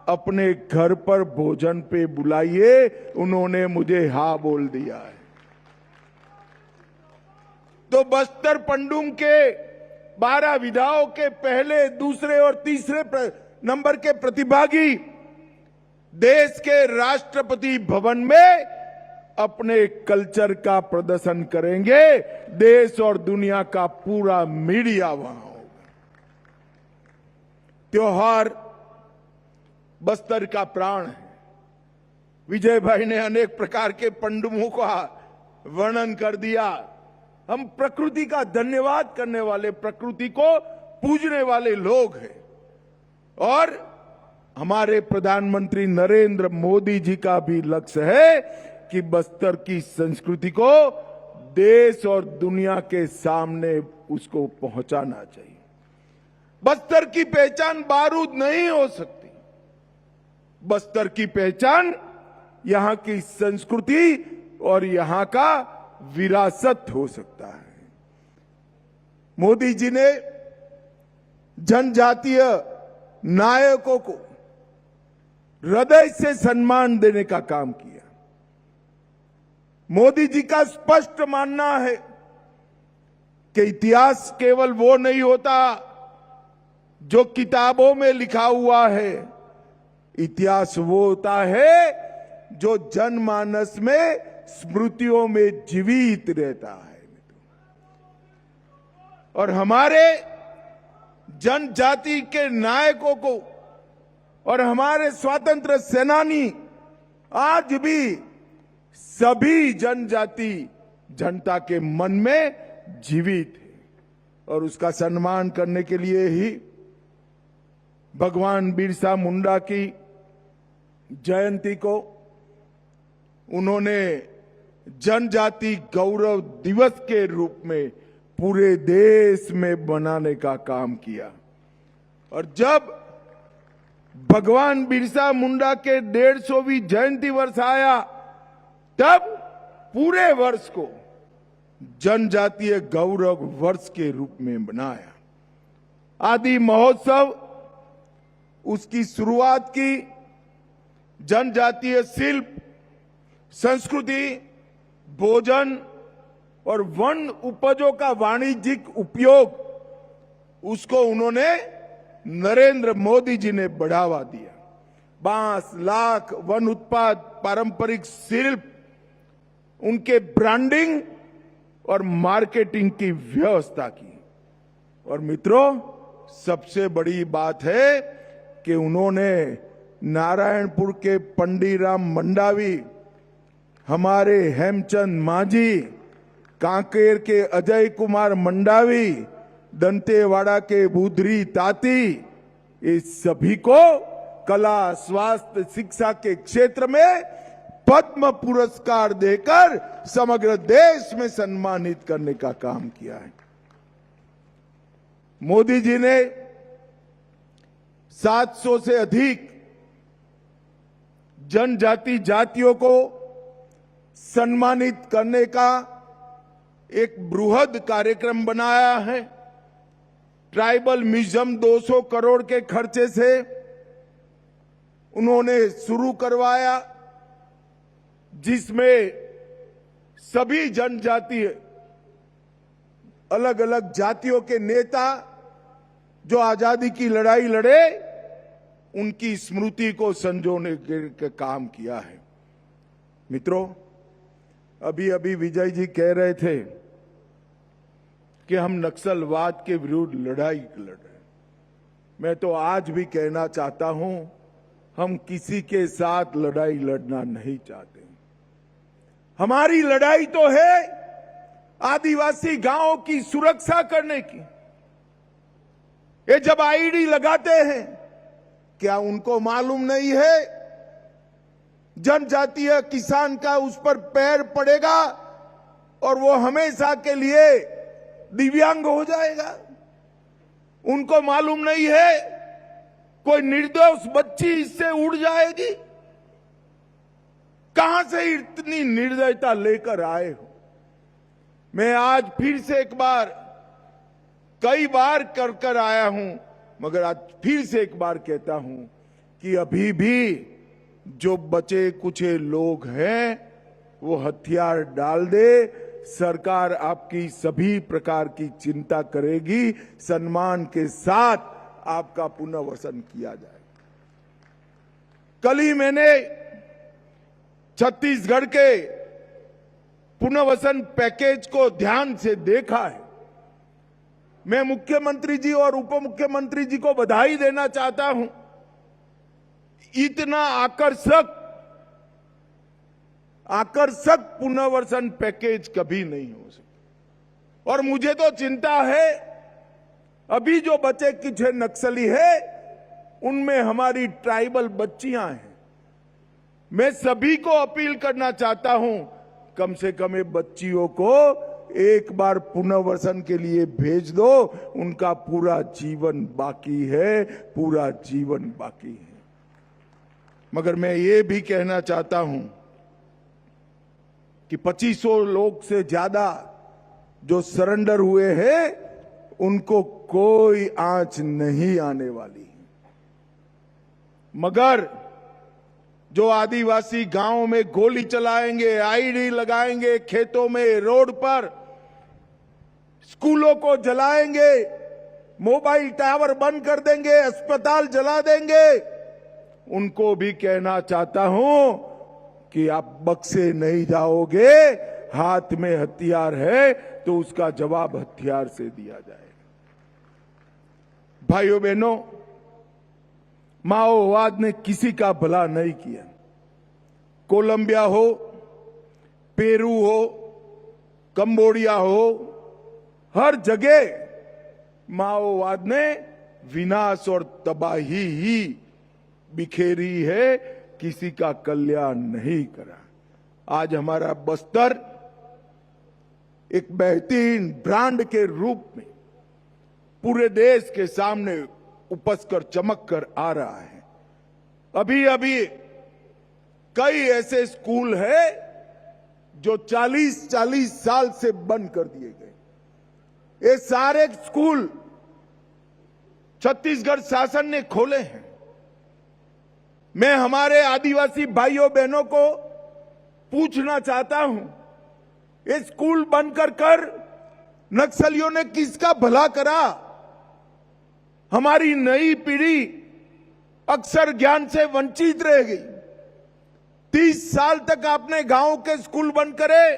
अपने घर पर भोजन पे बुलाइए। उन्होंने मुझे हाँ बोल दिया है। तो बस्तर पंडुम के 12 विधाओं के पहले, दूसरे और तीसरे नंबर के प्रतिभागी देश के राष्ट्रपति भवन में अपने कल्चर का प्रदर्शन करेंगे। देश और दुनिया का पूरा मीडिया वहां होगा। त्योहार बस्तर का प्राण है। विजय भाई ने अनेक प्रकार के पंडुमों का वर्णन कर दिया। हम प्रकृति का धन्यवाद करने वाले, प्रकृति को पूजने वाले लोग हैं और हमारे प्रधानमंत्री नरेंद्र मोदी जी का भी लक्ष्य है कि बस्तर की संस्कृति को देश और दुनिया के सामने उसको पहुंचाना चाहिए। बस्तर की पहचान बारूद नहीं हो सकती। बस्तर की पहचान यहां की संस्कृति और यहां का विरासत हो सकता है। मोदी जी ने जनजातीय नायकों को हृदय से सम्मान देने का काम किया। मोदी जी का स्पष्ट मानना है कि इतिहास केवल वो नहीं होता जो किताबों में लिखा हुआ है। इतिहास वो होता है जो जनमानस में, स्मृतियों में जीवित रहता है। और हमारे जनजाति के नायकों को और हमारे स्वतंत्र सेनानी आज भी सभी जनजाति जनता के मन में जीवित है और उसका सम्मान करने के लिए ही भगवान बिरसा मुंडा की जयंती को उन्होंने जनजाति गौरव दिवस के रूप में पूरे देश में मनाने का काम किया। और जब भगवान बिरसा मुंडा के 150वीं जयंती वर्ष आया, तब पूरे वर्ष को जनजातीय गौरव वर्ष के रूप में मनाया। आदि महोत्सव उसकी शुरुआत की जनजातीय शिल्प, संस्कृति, भोजन और वन उपजों का वाणिज्यिक उपयोग, उसको उन्होंने नरेंद्र मोदी जी ने बढ़ावा दिया। बांस, लाख, वन उत्पाद, पारंपरिक शिल्प, उनके ब्रांडिंग और मार्केटिंग की व्यवस्था की। और मित्रों, सबसे बड़ी बात है कि उन्होंने नारायणपुर के पंडीराम मंडावी, हमारे हेमचंद मांझी, कांकेर के अजय कुमार मंडावी, दंतेवाड़ा के बुधरी ताती, इस सभी को कला, स्वास्थ्य, शिक्षा के क्षेत्र में पद्म पुरस्कार देकर समग्र देश में सम्मानित करने का काम किया है। मोदी जी ने 700 से अधिक जनजाति जातियों को सम्मानित करने का एक बृहद कार्यक्रम बनाया है। ट्राइबल म्यूजियम 200 करोड़ के खर्चे से उन्होंने शुरू करवाया, जिसमें सभी जनजातीय अलग अलग जातियों के नेता जो आजादी की लड़ाई लड़े, उनकी स्मृति को संजोने के काम किया है। मित्रों, अभी अभी विजय जी कह रहे थे कि हम नक्सलवाद के विरुद्ध लड़ाई लड़ रहे हैं। मैं तो आज भी कहना चाहता हूं, हम किसी के साथ लड़ाई लड़ना नहीं चाहते। हमारी लड़ाई तो है आदिवासी गांवों की सुरक्षा करने की। ये जब आईडी लगाते हैं, क्या उनको मालूम नहीं है जनजातीय किसान का उस पर पैर पड़ेगा और वो हमेशा के लिए दिव्यांग हो जाएगा? उनको मालूम नहीं है कोई निर्दोष बच्ची इससे उड़ जाएगी? कहां से इतनी निर्दयता लेकर आए हो? मैं आज फिर से एक बार, कई बार कर आया हूं, मगर आज फिर से एक बार कहता हूं कि अभी भी जो बचे कुचे लोग हैं वो हथियार डाल दे, सरकार आपकी सभी प्रकार की चिंता करेगी, सम्मान के साथ आपका पुनर्वसन किया जाए। कल ही मैंने छत्तीसगढ़ के पुनर्वसन पैकेज को ध्यान से देखा है। मैं मुख्यमंत्री जी और उप मुख्यमंत्री जी को बधाई देना चाहता हूं। इतना आकर्षक पुनर्वसन पैकेज कभी नहीं हो सकता। और मुझे तो चिंता है, अभी जो बचे कुछ नक्सली है, उनमें हमारी ट्राइबल बच्चियां हैं। मैं सभी को अपील करना चाहता हूं, कम से कम ये बच्चियों को एक बार पुनर्वसन के लिए भेज दो। उनका पूरा जीवन बाकी है, पूरा जीवन बाकी है। मगर मैं ये भी कहना चाहता हूं कि 2500 लोग से ज्यादा जो सरेंडर हुए हैं, उनको कोई आंच नहीं आने वाली। मगर जो आदिवासी गांव में गोली चलाएंगे, आईडी लगाएंगे, खेतों में, रोड पर, स्कूलों को जलाएंगे, मोबाइल टावर बंद कर देंगे, अस्पताल जला देंगे, उनको भी कहना चाहता हूं कि आप बख्शे नहीं जाओगे। हाथ में हथियार है तो उसका जवाब हथियार से दिया जाएगा। भाइयों बहनों, माओवाद ने किसी का भला नहीं किया। कोलंबिया हो, पेरू हो, कंबोडिया हो, हर जगह माओवाद ने विनाश और तबाही ही बिखेरी है, किसी का कल्याण नहीं करा। आज हमारा बस्तर एक बेहतरीन ब्रांड के रूप में पूरे देश के सामने उपस कर चमक कर आ रहा है। अभी अभी कई ऐसे स्कूल हैं जो 40-40 साल से बंद कर दिए गए। ये सारे स्कूल छत्तीसगढ़ शासन ने खोले हैं। मैं हमारे आदिवासी भाइयों बहनों को पूछना चाहता हूं, ये स्कूल बंद कर नक्सलियों ने किसका भला करा? हमारी नई पीढ़ी अक्षर ज्ञान से वंचित रह गई। 30 साल तक आपने गांव के स्कूल बंद करे,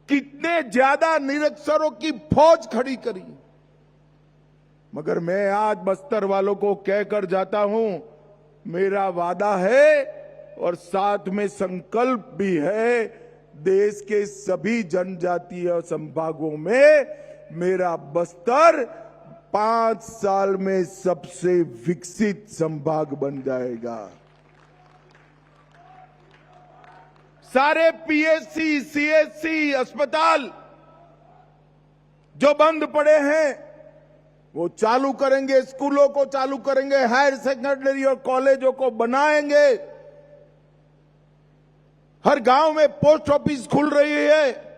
कितने ज्यादा निरक्षरों की फौज खड़ी करी। मगर मैं आज बस्तर वालों को कहकर जाता हूं, मेरा वादा है और साथ में संकल्प भी है, देश के सभी जनजातीय संभागों में मेरा बस्तर 5 साल में सबसे विकसित संभाग बन जाएगा। सारे पीएचसी, सीएचसी अस्पताल जो बंद पड़े हैं वो चालू करेंगे, स्कूलों को चालू करेंगे, हायर सेकेंडरी और कॉलेजों को बनाएंगे। हर गांव में पोस्ट ऑफिस खुल रही है,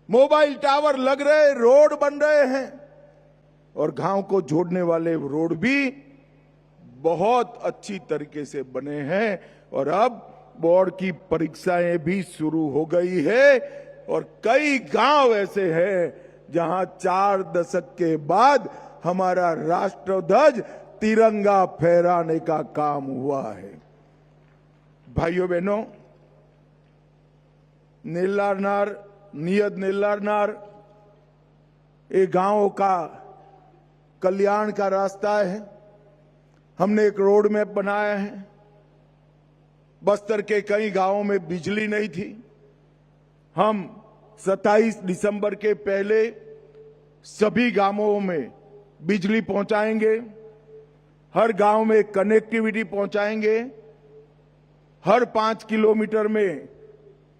मोबाइल टावर लग रहे, रोड बन रहे हैं और गांव को जोड़ने वाले रोड भी बहुत अच्छी तरीके से बने हैं। और अब बोर्ड की परीक्षाएं भी शुरू हो गई है और कई गांव ऐसे हैं जहां 4 दशक के बाद हमारा राष्ट्रध्वज तिरंगा फहराने का काम हुआ है। भाइयों बहनों, नेल्लारनार, नियत नेल्लारनार ये गांव का कल्याण का रास्ता है। हमने एक रोड मैप बनाया है। बस्तर के कई गांवों में बिजली नहीं थी। हम 27 दिसंबर के पहले सभी गांवों में बिजली पहुंचाएंगे, हर गांव में कनेक्टिविटी पहुंचाएंगे, हर 5 किलोमीटर में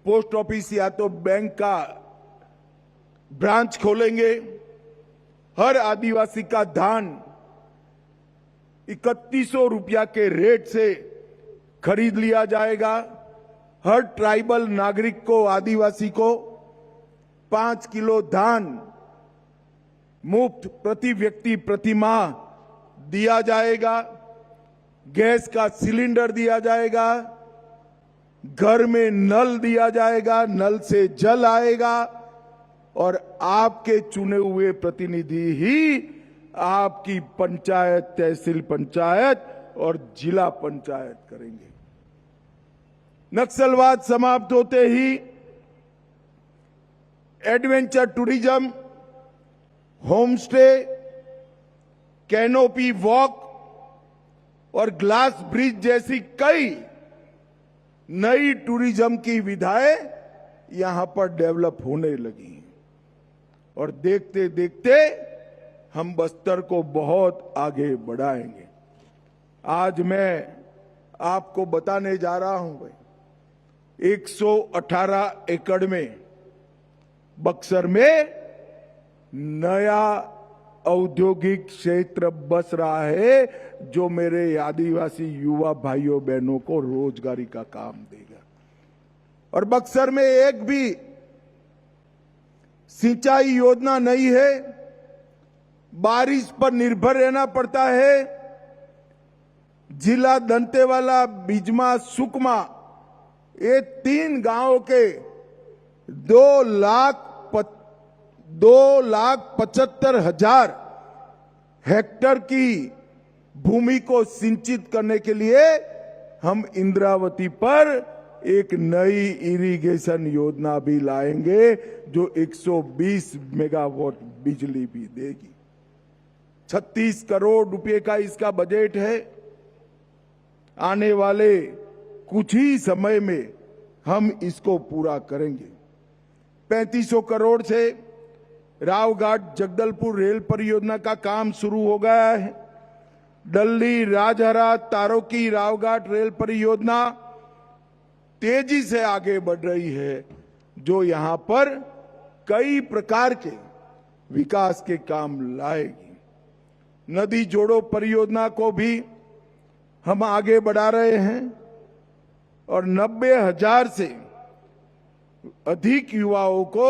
पोस्ट ऑफिस या तो बैंक का ब्रांच खोलेंगे, हर आदिवासी का धान 3100 रुपया के रेट से खरीद लिया जाएगा। हर ट्राइबल नागरिक को, आदिवासी को 5 किलो धान मुफ्त प्रति व्यक्ति प्रति माह दिया जाएगा। गैस का सिलेंडर दिया जाएगा, घर में नल दिया जाएगा, नल से जल आएगा और आपके चुने हुए प्रतिनिधि ही आपकी पंचायत, तहसील पंचायत और जिला पंचायत करेंगे। नक्सलवाद समाप्त होते ही adventure tourism, homestay, canopy walk और ग्लास ब्रिज जैसी कई नई टूरिज्म की विधाएं यहां पर डेवलप होने लगी हैं और देखते देखते हम बस्तर को बहुत आगे बढ़ाएंगे। आज मैं आपको बताने जा रहा हूं भाई, 118 एकड़ में बक्सर में नया औद्योगिक क्षेत्र बस रहा है जो मेरे आदिवासी युवा भाइयों बहनों को रोजगारी का काम देगा। और बक्सर में एक भी सिंचाई योजना नहीं है, बारिश पर निर्भर रहना पड़ता है। जिला दंतेवाला, बिजमा, सुकमा ये 3 गांवों के 2,75,000 हेक्टेयर की भूमि को सिंचित करने के लिए हम इंद्रावती पर एक नई इरिगेशन योजना भी लाएंगे जो 120 मेगावाट बिजली भी देगी। 36 करोड़ रुपए का इसका बजट है। आने वाले कुछ ही समय में हम इसको पूरा करेंगे। 3500 करोड़ से रावघाट जगदलपुर रेल परियोजना का काम शुरू हो गया है। डल्ली राजहरा तारोकी रावघाट रेल परियोजना तेजी से आगे बढ़ रही है, जो यहां पर कई प्रकार के विकास के काम लाएगी। नदी जोड़ो परियोजना को भी हम आगे बढ़ा रहे हैं और 90,000 से अधिक युवाओं को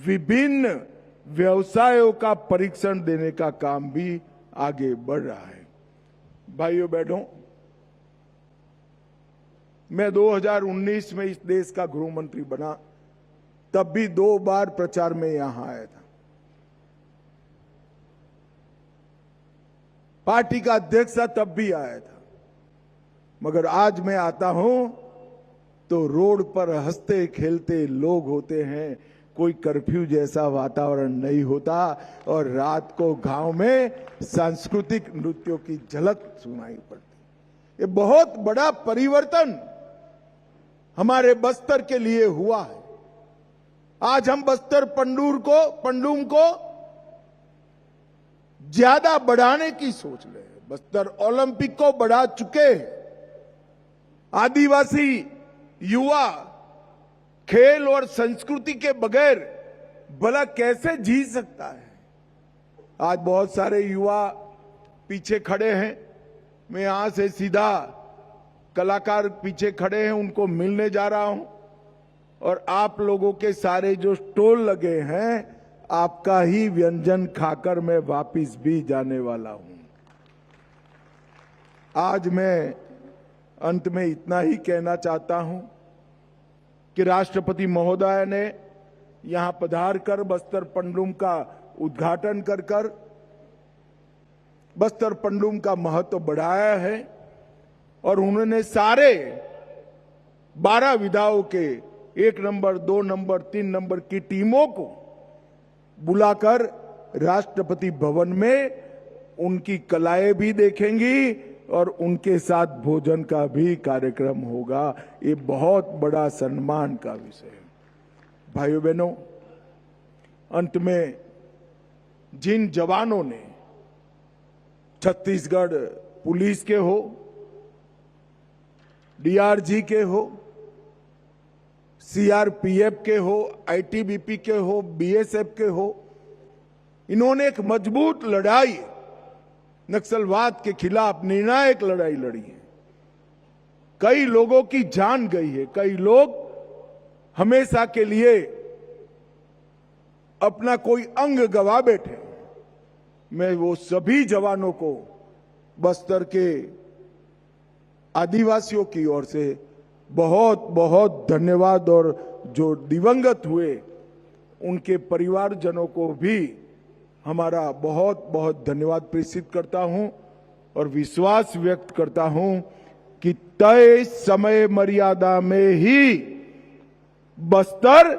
विभिन्न व्यवसायों का परीक्षण देने का काम भी आगे बढ़ रहा है। भाइयों बहनों, मैं 2019 में इस देश का गृह मंत्री बना, तब भी 2 बार प्रचार में यहां आया था। पार्टी का अध्यक्ष था तब भी आया था, मगर आज मैं आता हूं तो रोड पर हंसते खेलते लोग होते हैं, कोई कर्फ्यू जैसा वातावरण नहीं होता और रात को गांव में सांस्कृतिक नृत्यों की झलक सुनाई पड़ती। ये बहुत बड़ा परिवर्तन हमारे बस्तर के लिए हुआ है। आज हम बस्तर पंडूम को ज्यादा बढ़ाने की सोच रहे हैं। बस्तर ओलंपिक को बढ़ा चुके हैं। आदिवासी युवा खेल और संस्कृति के बगैर भला कैसे जी सकता है। आज बहुत सारे युवा पीछे खड़े हैं। मैं यहां से सीधा कलाकार पीछे खड़े हैं, उनको मिलने जा रहा हूं और आप लोगों के सारे जो स्टॉल लगे हैं, आपका ही व्यंजन खाकर मैं वापिस भी जाने वाला हूं। आज मैं अंत में इतना ही कहना चाहता हूं कि राष्ट्रपति महोदय ने यहां पधार कर बस्तर पंडूम का उद्घाटन कर बस्तर पंडूम का महत्व बढ़ाया है और उन्होंने सारे 12 विधाओं के 1 नंबर, 2 नंबर, 3 नंबर की टीमों को बुलाकर राष्ट्रपति भवन में उनकी कलाएं भी देखेंगी और उनके साथ भोजन का भी कार्यक्रम होगा। ये बहुत बड़ा सम्मान का विषय है। भाइयों बहनों, अंत में जिन जवानों ने छत्तीसगढ़ पुलिस के हो, डीआरजी के हो, सीआरपीएफ के हो, आईटीबीपी के हो, बीएसएफ के हो, इन्होंने एक मजबूत लड़ाई नक्सलवाद के खिलाफ निर्णायक लड़ाई लड़ी है। कई लोगों की जान गई है, कई लोग हमेशा के लिए अपना कोई अंग गवा बैठे। मैं वो सभी जवानों को बस्तर के आदिवासियों की ओर से बहुत बहुत धन्यवाद और जो दिवंगत हुए उनके परिवारजनों को भी हमारा बहुत बहुत धन्यवाद प्रेषित करता हूं और विश्वास व्यक्त करता हूं कि तय समय मर्यादा में ही बस्तर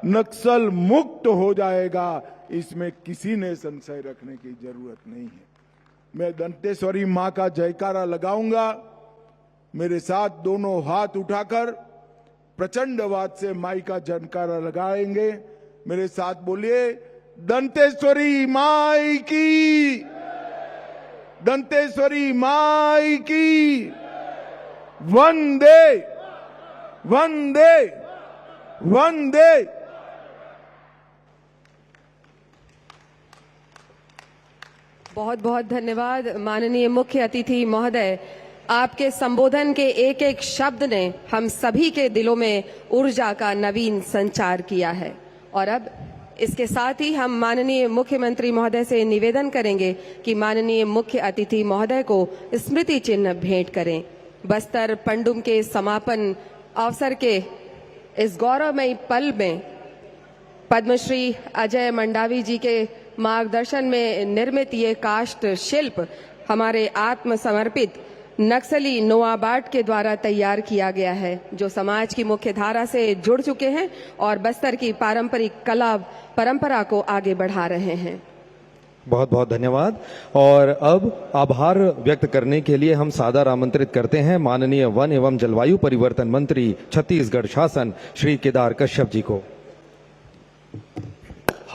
नक्सल मुक्त हो जाएगा। इसमें किसी ने संशय रखने की जरूरत नहीं है। मैं दंतेश्वरी मां का जयकारा लगाऊंगा। मेरे साथ दोनों हाथ उठाकर प्रचंडवाद से माई का जयकारा लगाएंगे। मेरे साथ बोलिए, दंतेश्वरी माई की, दंतेश्वरी माई की, वंदे वंदे वंदे। बहुत बहुत धन्यवाद माननीय मुख्य अतिथि महोदय। आपके संबोधन के एक एक शब्द ने हम सभी के दिलों में ऊर्जा का नवीन संचार किया है। और अब इसके साथ ही हम माननीय मुख्यमंत्री महोदय से निवेदन करेंगे कि माननीय मुख्य अतिथि महोदय को स्मृति चिन्ह भेंट करें। बस्तर पंडुम के समापन अवसर के इस गौरवमयी पल में पद्मश्री अजय मंडावी जी के मार्गदर्शन में निर्मित ये काष्ठ शिल्प हमारे आत्मसमर्पित नक्सली नोआबाट के द्वारा तैयार किया गया है, जो समाज की मुख्य धारा से जुड़ चुके हैं और बस्तर की पारंपरिक कला परंपरा को आगे बढ़ा रहे हैं। बहुत बहुत धन्यवाद। और अब आभार व्यक्त करने के लिए हम सादर आमंत्रित करते हैं माननीय वन एवं जलवायु परिवर्तन मंत्री छत्तीसगढ़ शासन श्री केदार कश्यप जी को।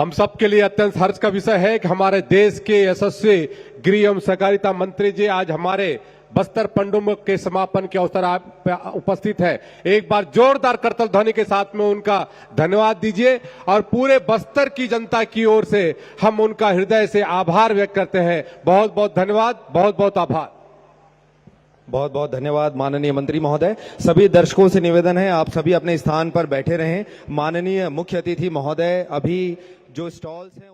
हम सब के लिए अत्यंत हर्ष का विषय है कि हमारे देश के यशस्वी गृह एवं सहकारिता मंत्री जी आज हमारे बस्तर पंडुम के समापन के अवसर आप उपस्थित है। एक बार जोरदार करतल ध्वनि के साथ में उनका धन्यवाद दीजिए और पूरे बस्तर की जनता की ओर से हम उनका हृदय से आभार व्यक्त करते हैं। बहुत बहुत धन्यवाद, बहुत बहुत आभार। बहुत बहुत धन्यवाद माननीय मंत्री महोदय। सभी दर्शकों से निवेदन है आप सभी अपने स्थान पर बैठे रहें। माननीय मुख्य अतिथि महोदय अभी जो स्टॉल्स हैं